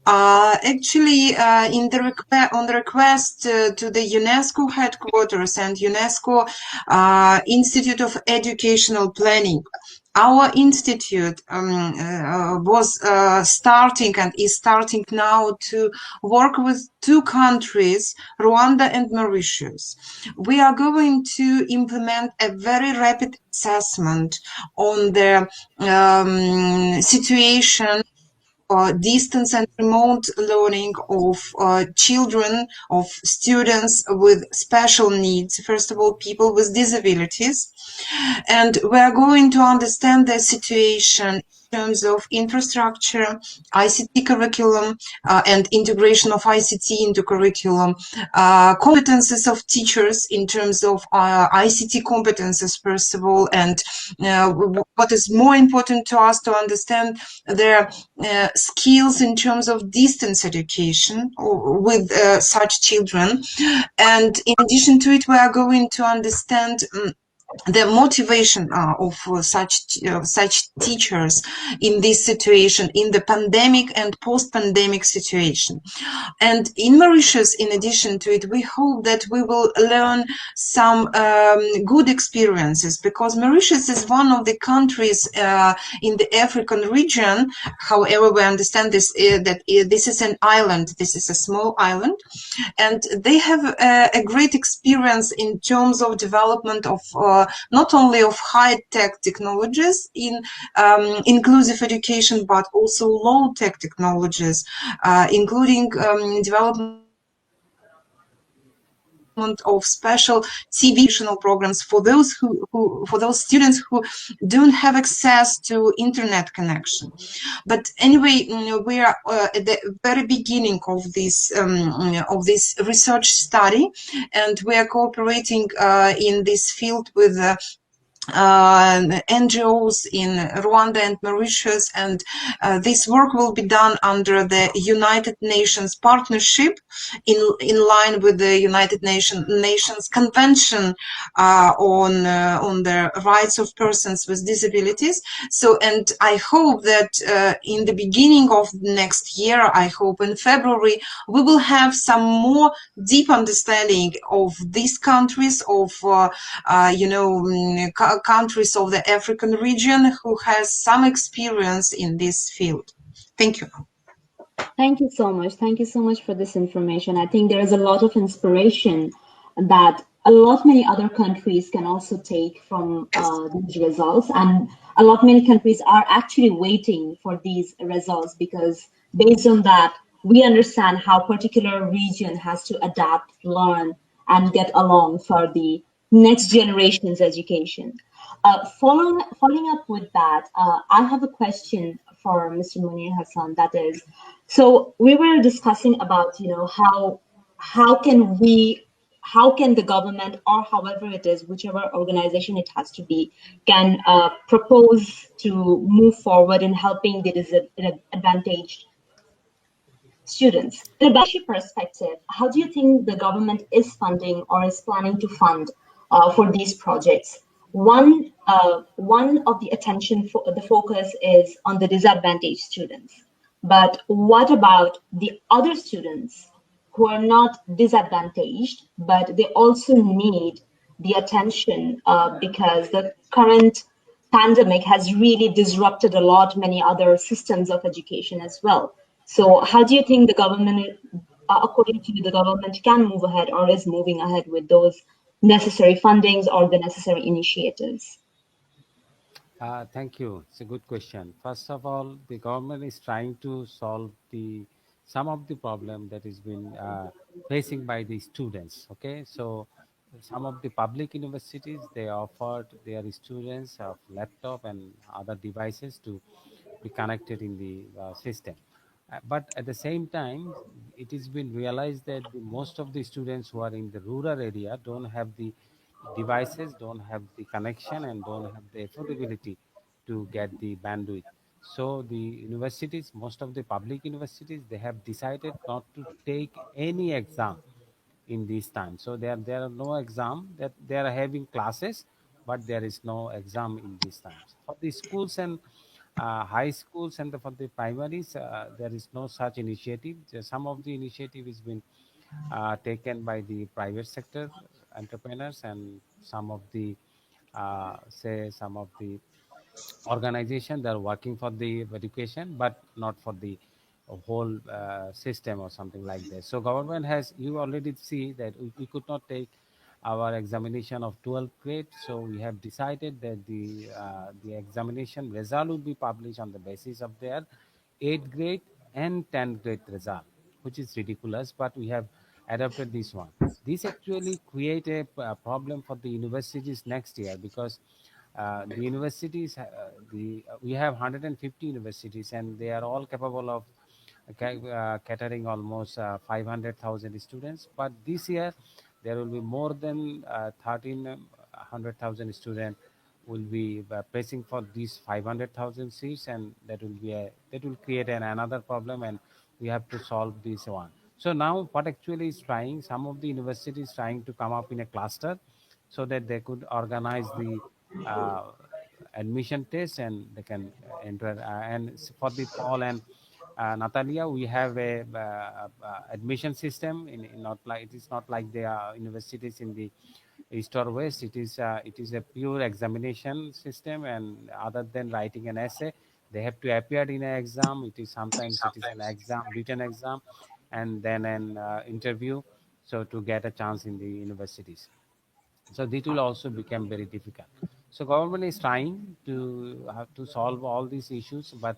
Speaker 3: Actually, on the request to the UNESCO headquarters and UNESCO Institute of Educational Planning, our institute was starting and is starting now to work with 2 countries, Rwanda and Mauritius. We are going to implement a very rapid assessment on the situation distance and remote learning of children, of students with special needs, first of all, people with disabilities. And we are going to understand the situation in terms of infrastructure, ICT curriculum, and integration of ICT into curriculum, competences of teachers in terms of ICT competences, first of all, and what is more important to us to understand their skills in terms of distance education with such children. And in addition to it, we are going to understand the motivation of such teachers in this situation, in the pandemic and post-pandemic situation. And in Mauritius, in addition to it, we hope that we will learn some good experiences, because Mauritius is one of the countries in the African region. However, we understand this that this is an island, this is a small island, and they have a great experience in terms of development of not only of high-tech technologies in inclusive education, but also low-tech technologies, including development of special TV programs for those for those students who don't have access to internet connection. But anyway, we are at the very beginning of this research study, and we are cooperating in this field with NGOs in Rwanda and Mauritius, and this work will be done under the United Nations partnership in line with the United Nations Convention on the rights of persons with disabilities. So, and I hope that in the beginning of next year, I hope in February, we will have some more deep understanding of these countries, of countries of the African region who has some experience in this field. Thank you.
Speaker 1: Thank you so much. Thank you so much for this information. I think there is a lot of inspiration that many other countries can also take from these results. And many countries are actually waiting for these results, because based on that, we understand how particular region has to adapt, learn, and get along for the next generation's education. Following up with that, I have a question for Mr. Munir Hassan. That is, so we were discussing about, how can the government, or however it is, whichever organization it has to be, can propose to move forward in helping the disadvantaged students. In a budget perspective, how do you think the government is funding or is planning to fund for these projects? One of the the focus is on the disadvantaged students. But what about the other students who are not disadvantaged, but they also need the attention because the current pandemic has really disrupted many other systems of education as well. So how do you think the government, according to you, the government can move ahead or is moving ahead with those necessary fundings or the necessary initiatives?
Speaker 4: Thank you. It's a good question. First of all, the government is trying to solve some of the problem that has been facing by the students. Okay, so some of the public universities, they offered their students of laptop and other devices to be connected in the system. But at the same time, it has been realized that most of the students who are in the rural area don't have the devices, don't have the connection, and don't have the affordability to get the bandwidth. So the universities, most of the public universities, they have decided not to take any exam in these times. So there are no exam, that they are having classes, but there is no exam in these times. For the schools and high schools and for the primaries, there is no such initiative. Some of the initiative has been taken by the private sector entrepreneurs, and some of the some of the organization that are working for the education, but not for the whole system or something like that. So government has, you already see that we could not take our examination of 12th grade, so we have decided that the examination result will be published on the basis of their 8th grade and 10th grade result, which is ridiculous, but we have adopted this one. This actually create a problem for the universities next year, because the universities, we have 150 universities, and they are all capable of catering almost 500,000 students. But this year, there will be more than 1,300,000 students will be pressing for these 500,000 seats, and that will create another problem, and we have to solve this one. So now what actually is trying, some of the universities trying to come up in a cluster, so that they could organize the uh, admission test, and they can enter. And for the Paul and Natalia, we have a admission system. Not like, it is not like the universities in the east or west. It is a pure examination system, and other than writing an essay, they have to appear in an exam. It is sometimes it is an exam, written exam, and then an interview, so to get a chance in the universities. So this will also become very difficult. So government is trying to have to solve all these issues, but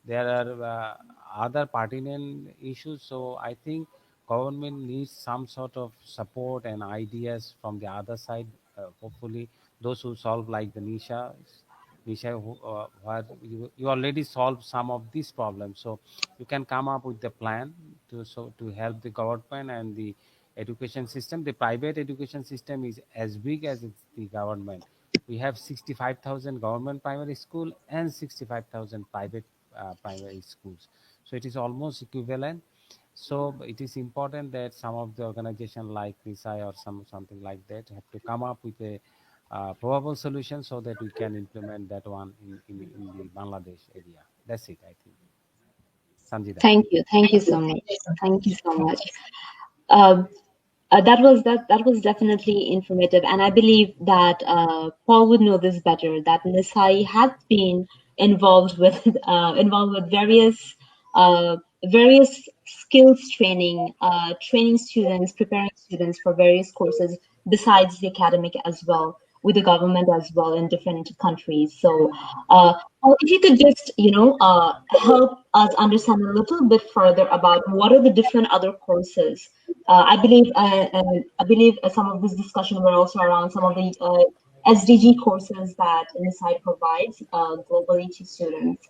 Speaker 4: there are other pertinent issues. So I think government needs some sort of support and ideas from the other side. Hopefully, those who solve, like the Nisha, where you already solved some of these problems. So you can come up with the plan to help the government and the education system. The private education system is as big as it's the government. We have 65,000 government primary school and 65,000 private primary schools. So it is almost equivalent. So it is important that some of the organization like Nisai or something like that have to come up with a probable solution, so that we can implement that one in the Bangladesh area. That's it, I think. Sanjida.
Speaker 1: Thank you. Thank you so much. Thank you so much. That was definitely informative, and I believe that Paul would know this better. That Nisai has been involved with various skills training, training students, preparing students for various courses besides the academic as well, with the government as well in different countries. So, if you could just help us understand a little bit further about what are the different other courses. I believe some of this discussion were also around some of the SDG courses that Nisai provides globally to students.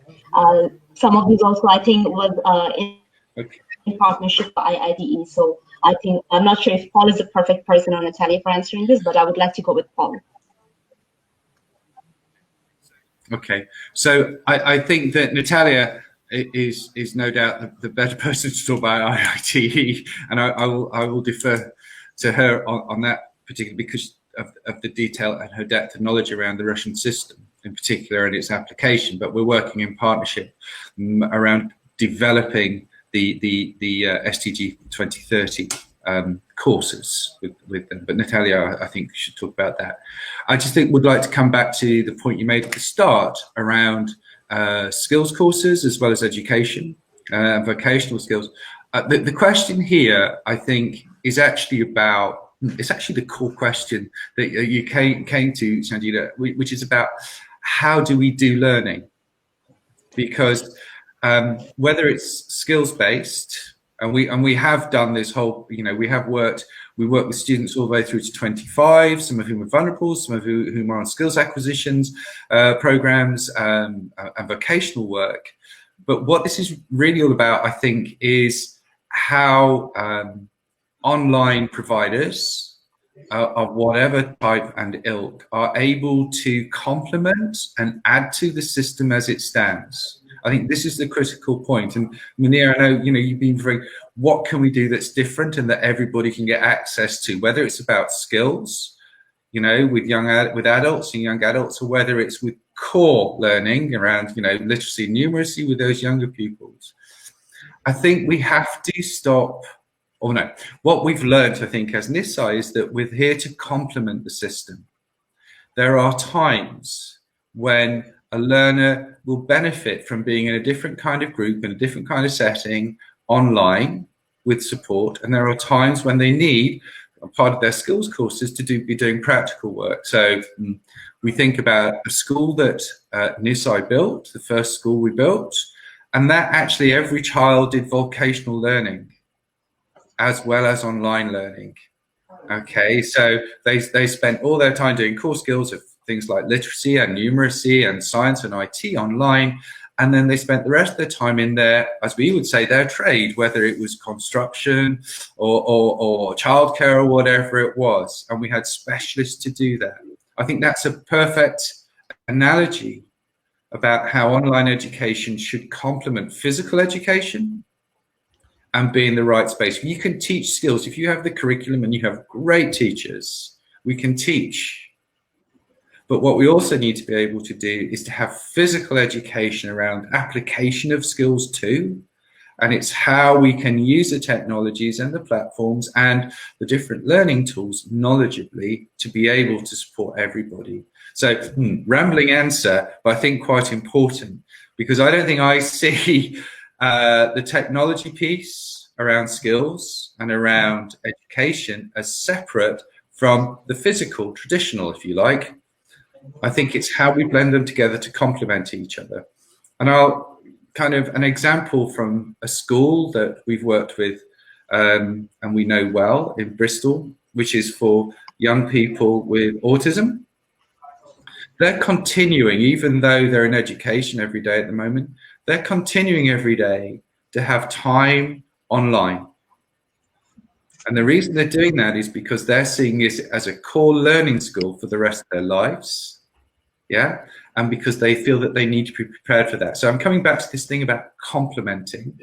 Speaker 1: Some of these also, I think, was in partnership with IITE. So I think, I'm not sure if Paul is the perfect person or Natalia for answering this, but I would like to go with Paul.
Speaker 2: Okay, so I think that Natalia is no doubt the better person to talk about IITE, and I will defer to her on that particular, because of the detail and her depth of knowledge around the Russian system in particular and its application. But we're working in partnership around developing the SDG 2030 courses with them. But Natalia, I think, should talk about that. I just would like to come back to the point you made at the start around skills courses as well as education, vocational skills. The question here, I think, is actually about, it's actually the core question that you came to, Sanjida, which is about how do we do learning? Because whether it's skills-based, and we have done this whole, we work with students all the way through to 25, some of whom are vulnerable, some of whom are on skills acquisitions programs and vocational work. But what this is really all about, I think, is how online providers of whatever type and ilk are able to complement and add to the system as it stands. I think this is the critical point. And Munir, I know you've been very, what can we do that's different and that everybody can get access to, whether it's about skills, with adults and young adults, or whether it's with core learning around, literacy and numeracy with those younger pupils. I think we have to stop. Oh no, what we've learned, I think, as Nisai, is that we're here to complement the system. There are times when a learner will benefit from being in a different kind of group, in a different kind of setting, online, with support. And there are times when they need a part of their skills courses to be doing practical work. So we think about a school that Nisai built, the first school we built, And that actually every child did vocational learning as well as online learning. Okay, so they spent all their time doing core skills of things like literacy and numeracy and science and IT online, and then they spent the rest of their time in their, as we would say, their trade, whether it was construction or childcare or whatever it was, and we had specialists to do that. I think that's a perfect analogy about how online education should complement physical education and be in the right space. You can teach skills. If you have the curriculum and you have great teachers, we can teach. But what we also need to be able to do is to have physical education around application of skills too. And it's how we can use the technologies and the platforms and the different learning tools knowledgeably to be able to support everybody. So rambling answer, but I think quite important, because I don't think I see the technology piece around skills and around education as separate from the physical, traditional, if you like. I think it's how we blend them together to complement each other. And I'll kind of an example from a school that we've worked with and we know well in Bristol, which is for young people with autism. They're continuing, even though they're in education every day at the moment, they're continuing every day to have time online. And the reason they're doing that is because they're seeing this as a core learning school for the rest of their lives. Yeah. And because they feel that they need to be prepared for that. So I'm coming back to this thing about complementing,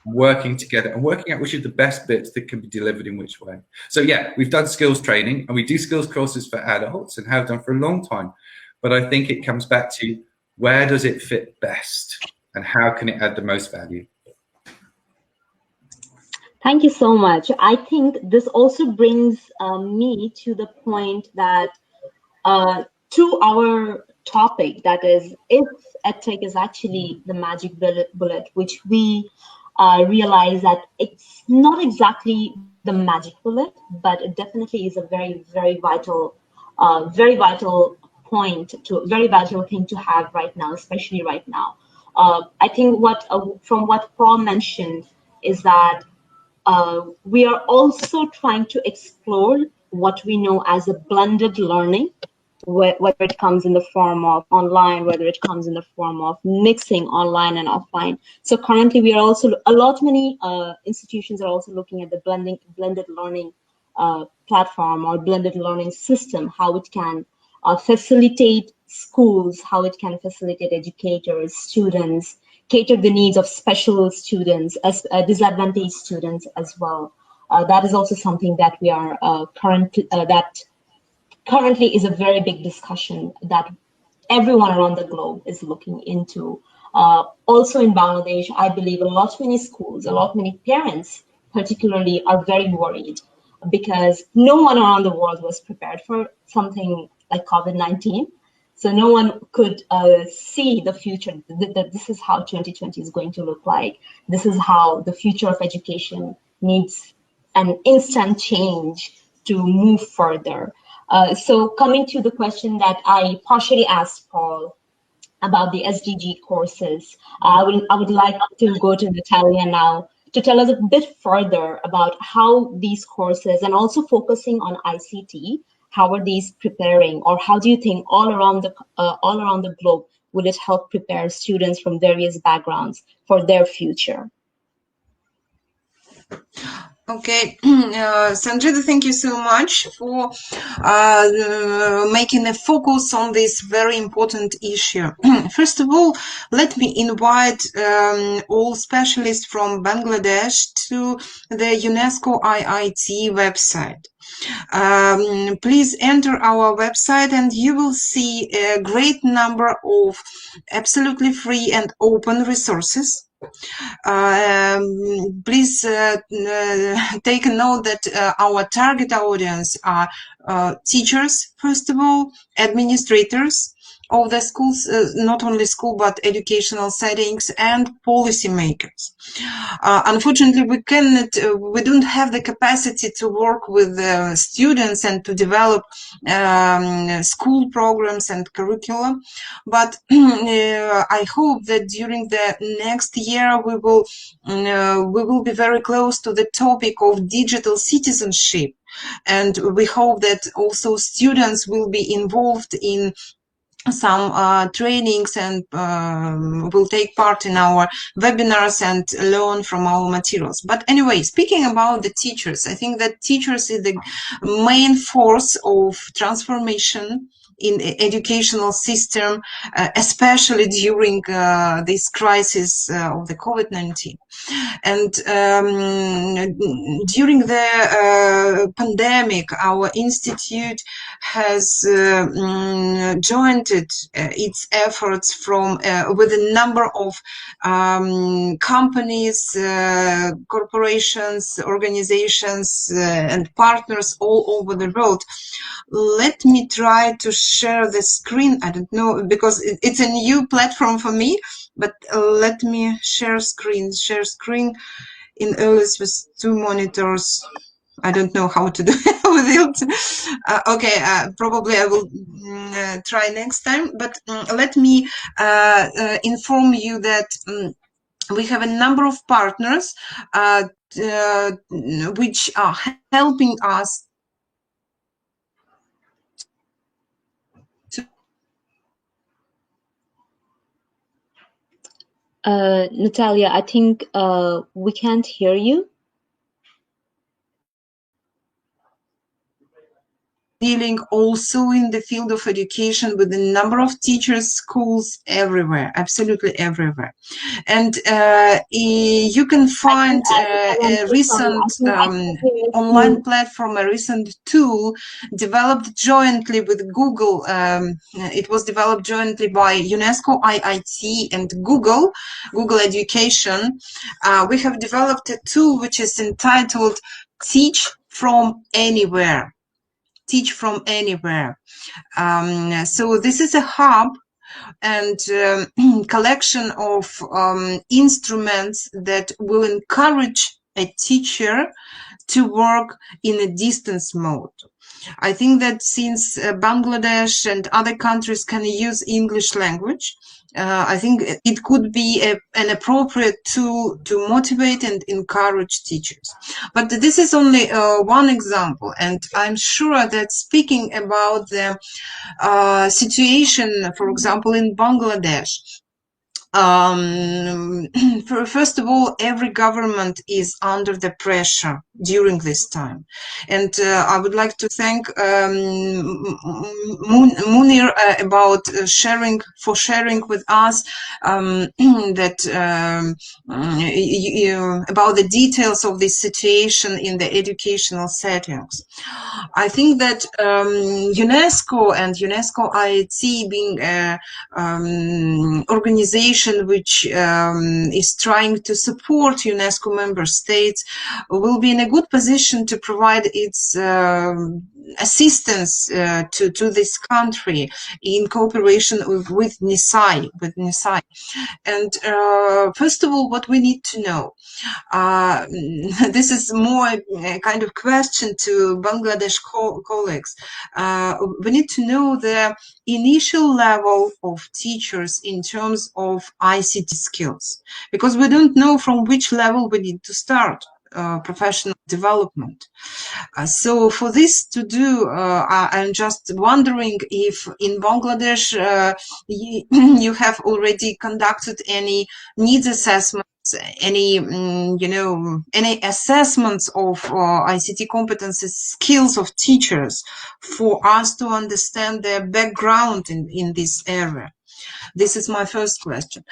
Speaker 2: working together and working out which are the best bits that can be delivered in which way. So yeah, we've done skills training and we do skills courses for adults and have done for a long time. But I think it comes back to where does it fit best and how can it add the most value?
Speaker 1: Thank you so much. I think this also brings me to the point that to our topic, that is, if EdTech is actually the magic bullet, which we realize that it's not exactly the magic bullet, but it definitely is a very, very vital point, to very vital thing to have right now, especially right now. I think from what Paul mentioned is that we are also trying to explore what we know as a blended learning, whether it comes in the form of online, whether it comes in the form of mixing online and offline. So currently we are also, many institutions are also looking at the blended learning platform or blended learning system, how it can facilitate schools, how it can facilitate educators, students, cater the needs of special students, as disadvantaged students as well. That is also something that we are currently is a very big discussion that everyone around the globe is looking into. Also in Bangladesh, I believe many schools, many parents particularly are very worried because no one around the world was prepared for something like COVID-19. So no one could see the future, that this is how 2020 is going to look like. This is how the future of education needs an instant change to move further. So coming to the question that I partially asked Paul about the SDG courses, I would like to go to Natalia now to tell us a bit further about how these courses, and also focusing on ICT, how are these preparing, or how do you think all around the globe will it help prepare students from various backgrounds for their future?
Speaker 3: Okay, Sanjida, thank you so much for making a focus on this very important issue. First of all, let me invite all specialists from Bangladesh to the UNESCO IITE website. Please enter our website and you will see a great number of absolutely free and open resources. Please take a note that our target audience are teachers, first of all, administrators, of the schools, not only school, but educational settings and policymakers. Unfortunately, we don't have the capacity to work with students and to develop school programs and curriculum. But I hope that during the next year we will be very close to the topic of digital citizenship, and we hope that also students will be involved in some trainings and will take part in our webinars and learn from our materials. But anyway, speaking about the teachers, I think that teachers is the main force of transformation in the educational system, especially during this crisis of the COVID-19. And during the pandemic, our institute has joined its efforts from with a number of companies, corporations, organizations, and partners all over the world. Let me try to share the screen. I don't know, because it's a new platform for me, but let me share screen in Earlys with 2 monitors. I don't know how to do it with it. Okay, probably I will try next time, but let me inform you that we have a number of partners which are helping us
Speaker 1: Natalia, I think we can't hear you.
Speaker 3: Dealing also in the field of education with a number of teachers, schools everywhere, absolutely everywhere. And you can find a recent online platform, a recent tool developed jointly with Google. It was developed jointly by UNESCO, IITE, and Google Education. We have developed a tool which is entitled Teach from Anywhere. Teach from Anywhere. So this is a hub and collection of instruments that will encourage a teacher to work in a distance mode. I think that since Bangladesh and other countries can use English language, I think it could be an appropriate tool to motivate and encourage teachers. But this is only one example, and I'm sure that speaking about the situation, for example, in Bangladesh, first of all, every government is under the pressure during this time, and I would like to thank Munir about sharing with us that about the details of this situation in the educational settings. I think that UNESCO and UNESCO IITE being a organization which is trying to support UNESCO member states will be in a good position to provide its assistance to this country in cooperation with Nisai. And first of all, what we need to know, this is more a kind of question to Bangladesh colleagues. We need to know the initial level of teachers in terms of ICT skills, because we don't know from which level we need to start professional development. So for this to do, I'm just wondering if in Bangladesh you have already conducted any needs assessments, any any assessments of ICT competences, skills of teachers, for us to understand their background in this area. This is my first question.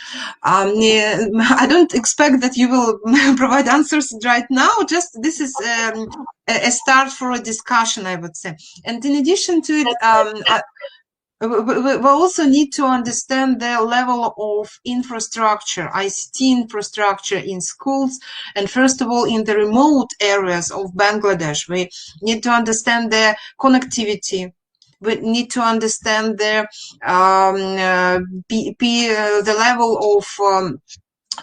Speaker 3: I don't expect that you will provide answers right now. Just this is a start for a discussion, I would say. And in addition to it, we also need to understand the level of infrastructure, ICT infrastructure in schools, and first of all, in the remote areas of Bangladesh. We need to understand the connectivity, We need to understand the level of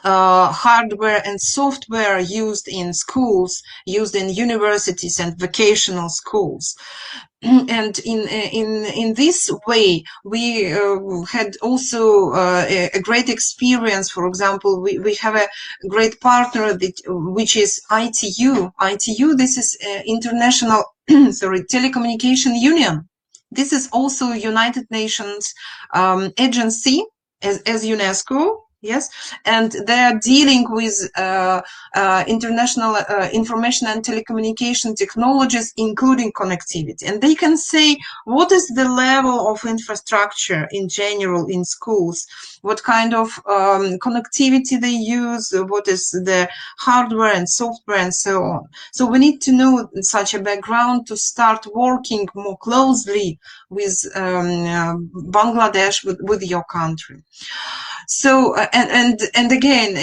Speaker 3: hardware and software used in schools, used in universities and vocational schools. And in this way, we had also a great experience. For example, we have a great partner which is ITU. ITU, this is International Telecommunication Union. This is also United Nations agency as UNESCO. Yes, and they are dealing with international information and telecommunication technologies, including connectivity. And they can say what is the level of infrastructure in general in schools, what kind of connectivity they use, what is the hardware and software and so on. So we need to know such a background to start working more closely with Bangladesh, with your country. So and again,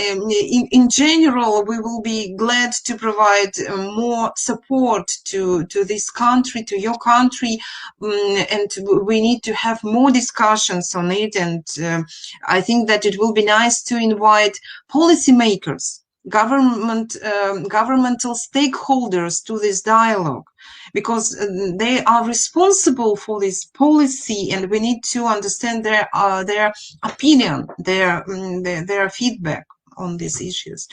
Speaker 3: in general, we will be glad to provide more support to this country, to your country, and we need to have more discussions on it. And I think that it will be nice to invite policymakers, governmental stakeholders to this dialogue, because they are responsible for this policy, and we need to understand their opinion, their feedback on these issues.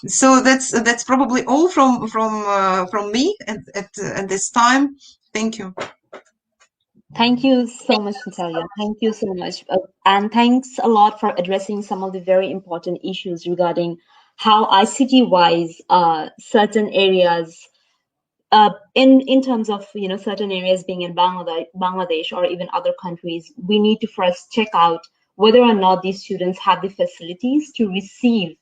Speaker 3: So that's probably all from me at this time. Thank you.
Speaker 1: Thank you so much, Natalia. Thank you so much. And thanks a lot for addressing some of the very important issues regarding how ICT-wise certain areas, in terms of certain areas being in Bangladesh or even other countries, we need to first check out whether or not these students have the facilities to receive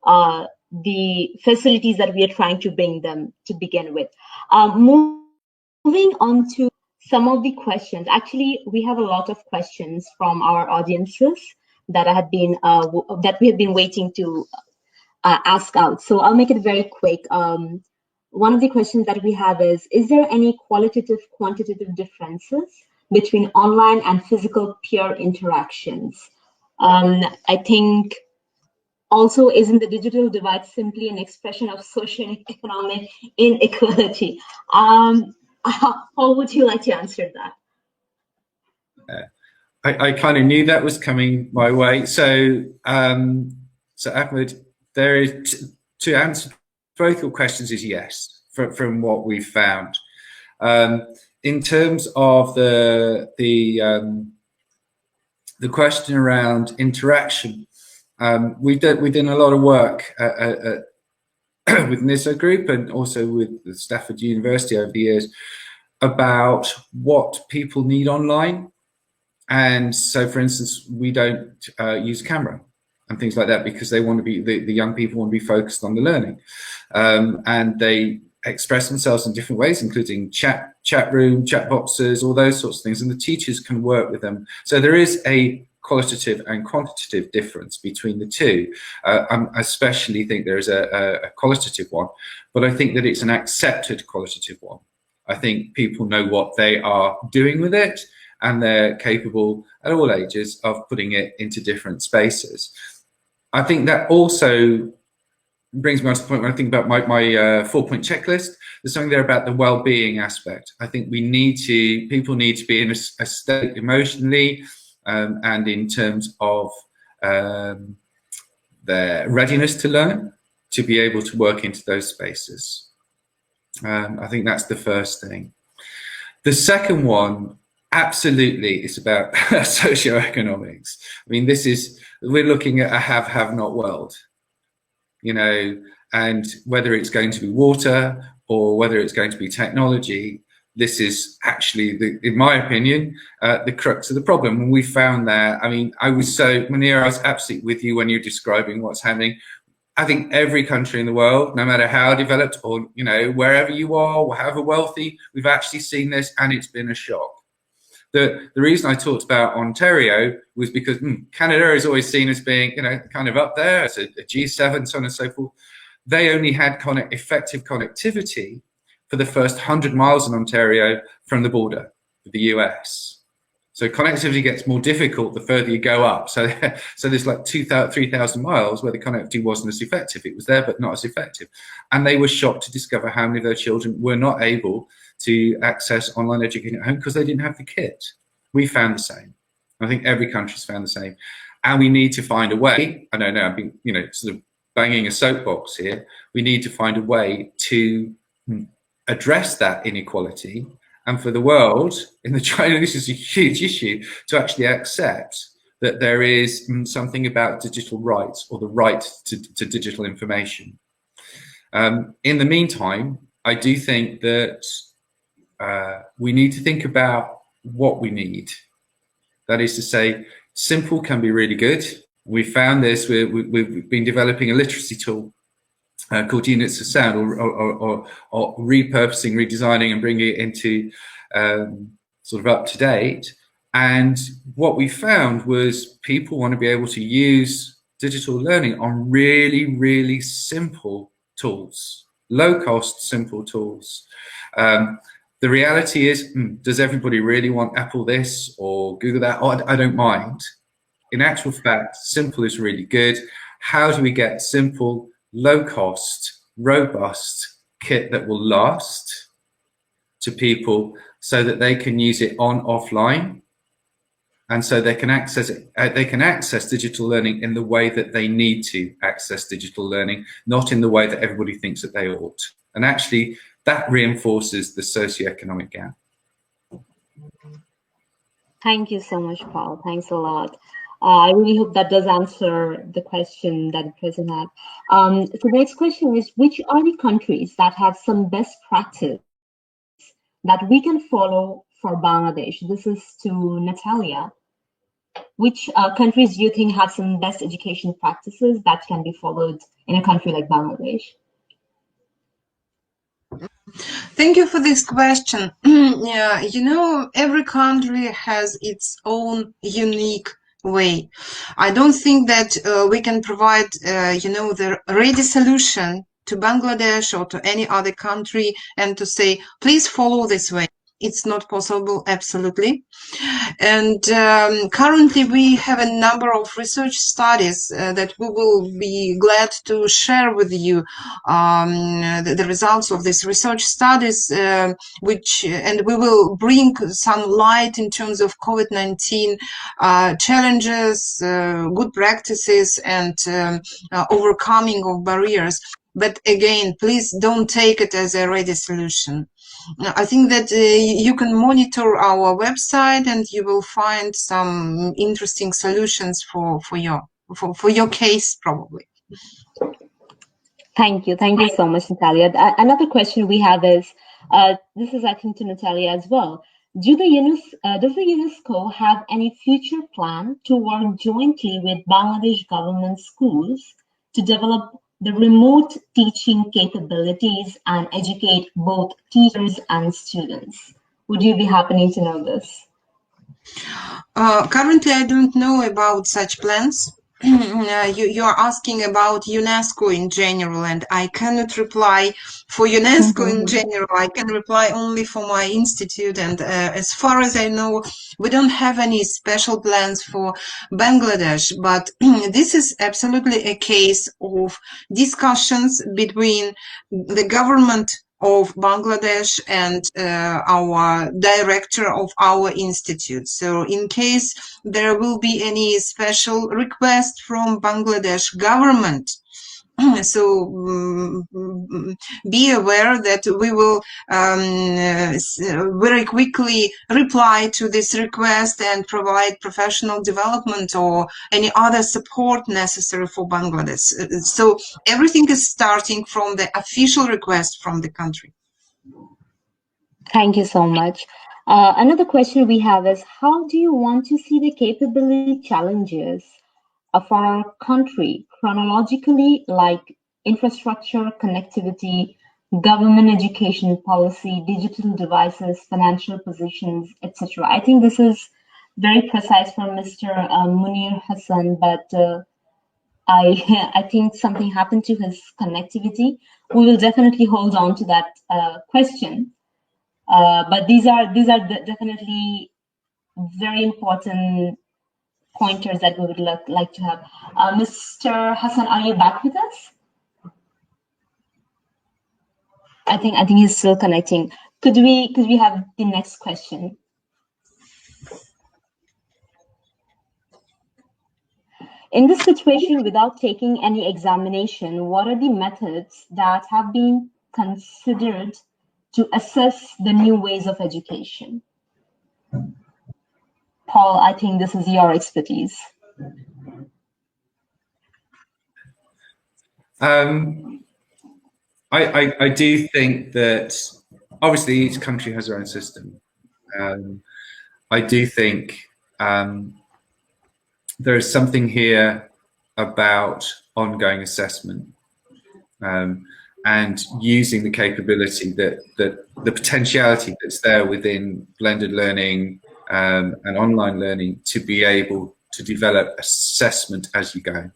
Speaker 1: the facilities that we are trying to bring them to begin with. Moving on to some of the questions. Actually, we have a lot of questions from our audiences that that we have been waiting to ask out. So I'll make it very quick. One of the questions that we have is there any qualitative, quantitative differences between online and physical peer interactions? I think also, isn't the digital divide simply an expression of socio-economic inequality? How would you like to answer that?
Speaker 2: I kind of knew that was coming my way. So, so Ahmed, there is, to answer both your questions is yes, from what we've found. In terms of the question around interaction, we've done a lot of work with Nisai Group and also with the Stafford University over the years about what people need online. And so, for instance, we don't use camera and things like that because they want to be, the young people want to be focused on the learning. And they express themselves in different ways, including chat room, chat boxes, all those sorts of things. And the teachers can work with them. So there is a qualitative and quantitative difference between the two. I especially think there is a qualitative one, but I think that it's an accepted qualitative one. I think people know what they are doing with it, and they're capable at all ages of putting it into different spaces. I think that also brings me on to the point when I think about my 4-point checklist. There's something there about the well-being aspect. I think people need to be in a state emotionally and in terms of their readiness to learn, to be able to work into those spaces. I think that's the first thing. The second one, absolutely, is about socioeconomics. I mean, we're looking at a have-not world, you know, and whether it's going to be water or whether it's going to be technology, this is actually, in my opinion, the crux of the problem. And we found that, I mean, Munir, I was absolutely with you when you're describing what's happening. I think every country in the world, no matter how developed or, you know, wherever you are, or however wealthy, we've actually seen this, and it's been a shock. The reason I talked about Ontario was because Canada is always seen as being, you know, kind of up there as a G7, so on and so forth. They only had effective connectivity for the first 100 miles in Ontario from the border with the US. So connectivity gets more difficult the further you go up. So there's like 2,000, 3,000 miles where the connectivity wasn't as effective. It was there, but not as effective. And they were shocked to discover how many of their children were not able to access online education at home because they didn't have the kit. We found the same. I think every country's found the same. And we need to find a way, I don't know, I've been, sort of banging a soapbox here. We need to find a way to address that inequality, and for the world in the China, this is a huge issue, to actually accept that there is something about digital rights, or the right to digital information. In the meantime, I do think that we need to think about what we need. That is to say, simple can be really good. We found this, we've been developing a literacy tool called Units of Sound, or repurposing, redesigning, and bringing it into sort of up to date. And what we found was people want to be able to use digital learning on really, really simple tools, low cost, simple tools. The reality is, does everybody really want Apple this or Google that? Oh, I don't mind. In actual fact, simple is really good. How do we get simple, low cost, robust kit that will last to people so that they can use it on offline, and so they can access it, they can access digital learning in the way that they need to access digital learning, not in the way that everybody thinks that they ought. And actually that reinforces the socioeconomic gap.
Speaker 1: Thank you so much, Paul. Thanks a lot. I really hope that does answer the question that the person had. So the next question is, which are the countries that have some best practice that we can follow for Bangladesh? This is to Natalia. Which countries do you think have some best education practices that can be followed in a country like Bangladesh?
Speaker 3: Thank you for this question. Yeah, every country has its own unique way. I don't think that we can provide, the ready solution to Bangladesh or to any other country and to say, please follow this way. It's not possible, absolutely. And currently we have a number of research studies that we will be glad to share with you the results of these research studies, and we will bring some light in terms of COVID-19 challenges, good practices, and overcoming of barriers. But again, please don't take it as a ready solution. I think that you can monitor our website and you will find some interesting solutions for your case, probably.
Speaker 1: Thank you so much, Natalia. Another question we have is, this is I think to Natalia as well. Does the UNESCO have any future plan to work jointly with Bangladesh government schools to develop the remote teaching capabilities and educate both teachers and students? Would you be happening to know this?
Speaker 3: Currently, I don't know about such plans. You are asking about UNESCO in general, and I cannot reply for UNESCO in general. I can reply only for my institute, and as far as I know, we don't have any special plans for Bangladesh, but this is absolutely a case of discussions between the government of Bangladesh and our director of our institute. So in case there will be any special request from Bangladesh government, so be aware that we will very quickly reply to this request and provide professional development or any other support necessary for Bangladesh. So everything is starting from the official request from the country.
Speaker 1: Thank you so much. Another question we have is, how do you want to see the capability challenges of our country chronologically, like infrastructure, connectivity, government education policy, digital devices, financial positions, etc.? I think this is very precise from Mr. Munir Hassan, but I think something happened to his connectivity. we will definitely hold on to that question. But these are definitely very important pointers that we would like to have. Mr. Hassan, are you back with us? I think he's still connecting. Could we have the next question? In this situation, without taking any examination, what are the methods that have been considered to assess the new ways of education? Paul, I think this is your expertise.
Speaker 2: I do think that obviously each country has their own system. I do think there is something here about ongoing assessment and using the capability that the potentiality that's there within blended learning and online learning to be able to develop assessment as you go.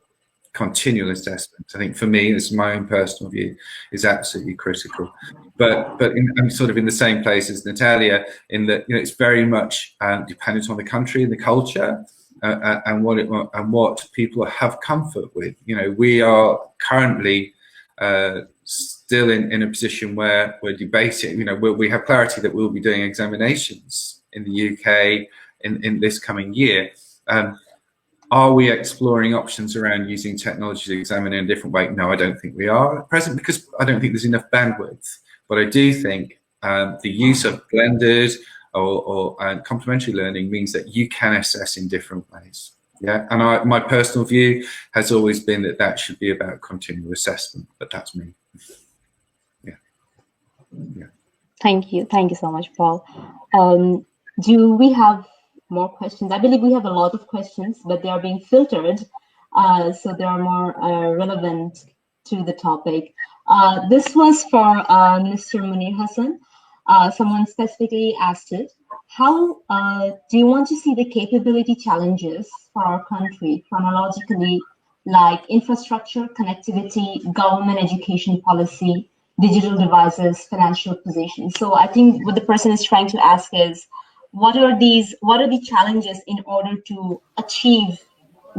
Speaker 2: Continual assessment, I think, for me, this is my own personal view, is absolutely critical. But I'm sort of in the same place as Natalia in that it's very much dependent on the country and the culture and what people have comfort with. We are currently still in a position where we're debating. We have clarity that we'll be doing examinations in the UK in this coming year. Are we exploring options around using technology to examine in a different way? No, I don't think we are at present, because I don't think there's enough bandwidth. But I do think the use of blended or complementary learning means that you can assess in different ways. Yeah, and my personal view has always been that should be about continual assessment, but that's me. Yeah.
Speaker 1: Thank you so much, Paul. Do we have more questions? I believe we have a lot of questions, but they are being filtered, so they are more relevant to the topic. This was for Mr. Munir Hassan. Someone specifically asked it. How do you want to see the capability challenges for our country chronologically, like infrastructure, connectivity, government education policy, digital devices, financial position? So I think what the person is trying to ask is, what are the challenges in order to achieve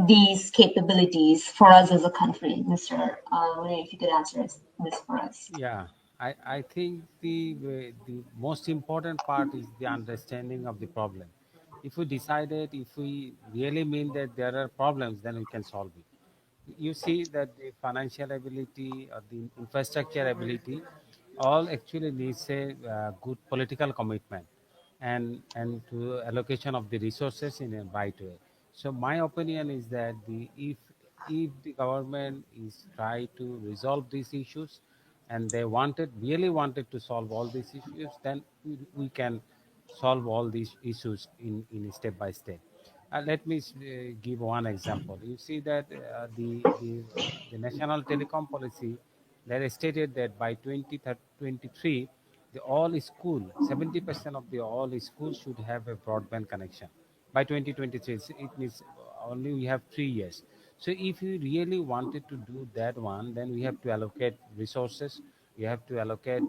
Speaker 1: these capabilities for us as a country? Mr. Munir, if you could answer this for us.
Speaker 4: Yeah, I think the most important part is the understanding of the problem. If we decided, if we really mean that there are problems, then we can solve it. You see that the financial ability or the infrastructure ability all actually needs a good political commitment and to allocation of the resources in a right way. So my opinion is that if the government is try to resolve these issues and they really wanted to solve all these issues, then we can solve all these issues in step by step. Let me give one example. You see that the national telecom policy, that stated that by 2023, the all school, 70% of the all schools should have a broadband connection by 2023. It means only we have 3 years. So if you really wanted to do that one, then we have to allocate resources. We have to allocate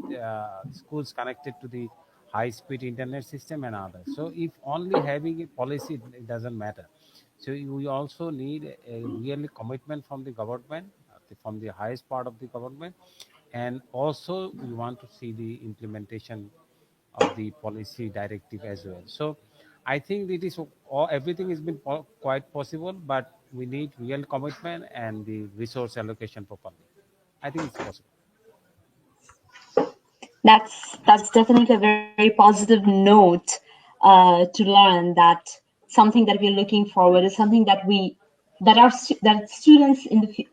Speaker 4: schools connected to the high-speed internet system and others. So if only having a policy, it doesn't matter. So we also need a really commitment from the government, from the highest part of the government, and also we want to see the implementation of the policy directive as well. So I think it is everything has been quite possible, but we need real commitment and the resource allocation properly. I think it's possible.
Speaker 1: That's definitely a very positive note to learn that something that we're looking forward is something that that students in the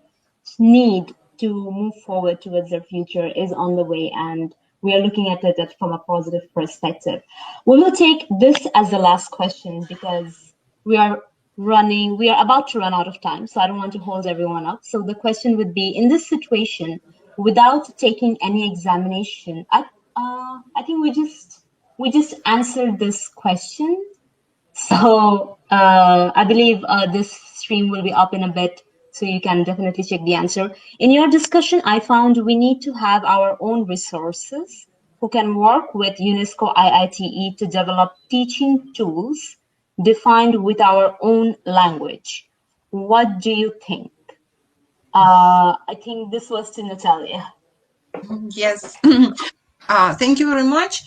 Speaker 1: need to move forward towards their future is on the way, and we are looking at it from a positive perspective. We will take this as the last question because we are about to run out of time, so I don't want to hold everyone up. So the question would be, in this situation, without taking any examination, I think we just answered this question. So I believe this stream will be up in a bit So you can definitely check the answer. In your discussion, I found we need to have our own resources who can work with UNESCO IITE to develop teaching tools defined with our own language. What do you think? I think this was to Natalia.
Speaker 3: Yes. Thank you very much.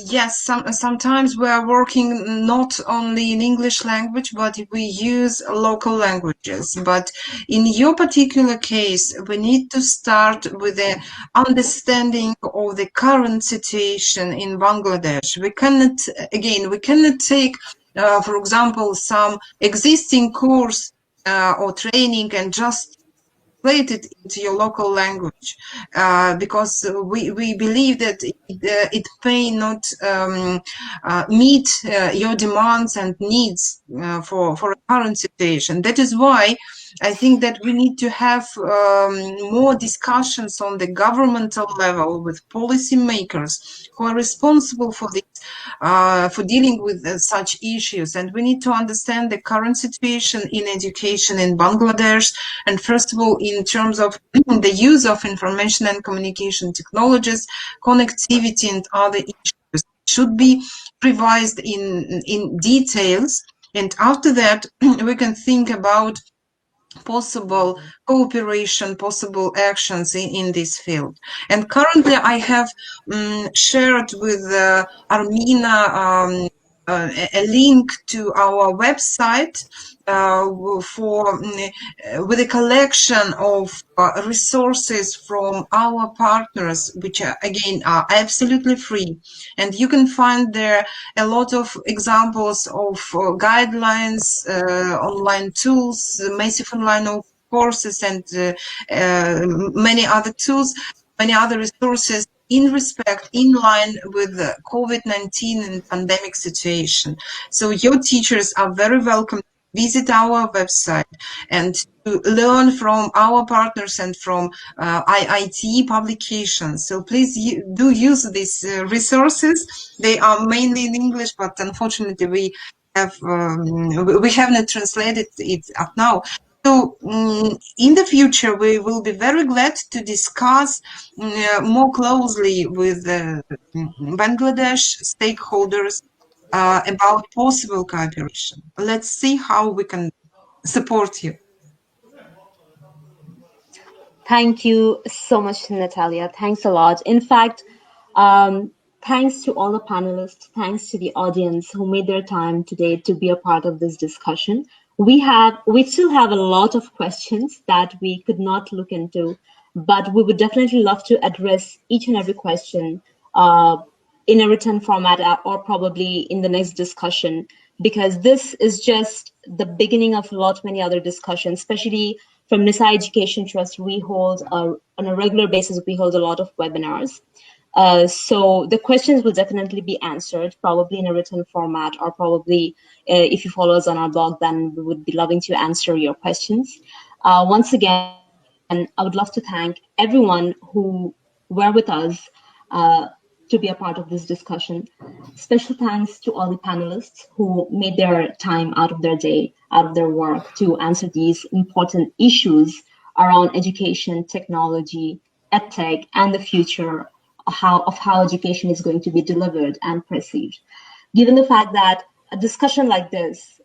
Speaker 3: Yes, sometimes we are working not only in English language, but we use local languages. But in your particular case, we need to start with the understanding of the current situation in Bangladesh. We cannot take, for example, some existing course or training and just translate it into your local language, because we believe that it may not meet your demands and needs for a current situation. That is why I think that we need to have more discussions on the governmental level with policymakers who are responsible for this, for dealing with such issues. And we need to understand the current situation in education in Bangladesh. And first of all, in terms of the use of information and communication technologies, connectivity and other issues should be revised in details. And after that, we can think about possible cooperation, possible actions in this field. And currently I have shared with Amelina a link to our website with a collection of resources from our partners, which are, again, are absolutely free. And you can find there a lot of examples of guidelines, online tools, massive online courses, and many other tools, many other resources in line with the COVID-19 and pandemic situation. So your teachers are very welcome to visit our website and to learn from our partners and from IITE publications. So please do use these resources. They are mainly in English, but unfortunately we have not translated it up now. So in the future, we will be very glad to discuss more closely with Bangladesh stakeholders about possible cooperation. Let's see how we can support you.
Speaker 1: Thank you so much, Natalia. Thanks a lot. In fact, thanks to all the panelists, thanks to the audience who made their time today to be a part of this discussion. We still have a lot of questions that we could not look into, but we would definitely love to address each and every question in a written format or probably in the next discussion, because this is just the beginning of many other discussions, especially from Nisai Education Trust. We hold on a regular basis, we hold a lot of webinars. So the questions will definitely be answered, probably in a written format, or probably if you follow us on our blog, then we would be loving to answer your questions. Once again, I would love to thank everyone who were with us to be a part of this discussion. Special thanks to all the panelists who made their time out of their day, out of their work to answer these important issues around education, technology, EdTech, and the future of how education is going to be delivered and perceived. Given the fact that a discussion like this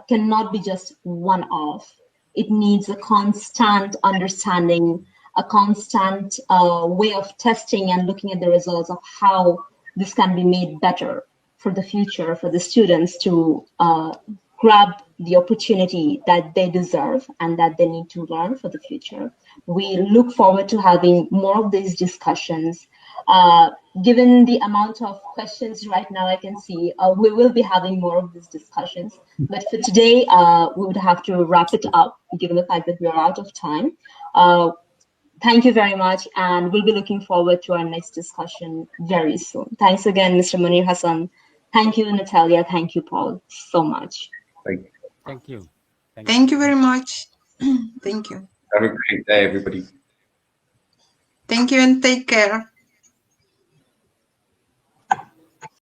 Speaker 1: cannot be just one-off, it needs a constant understanding, a constant way of testing and looking at the results of how this can be made better for the future, for the students to grab the opportunity that they deserve and that they need to learn for the future. We look forward to having more of these discussions. Given the amount of questions right now, I can see we will be having more of these discussions. But for today, we would have to wrap it up, given the fact that we are out of time. Thank you very much, and we'll be looking forward to our next discussion very soon. Thanks again, Mr. Munir Hassan. Thank you, Natalia. Thank you, Paul, so much.
Speaker 4: Thank you.
Speaker 3: Thank you very much. Thank you.
Speaker 2: Have a great day, everybody.
Speaker 3: Thank you and take care.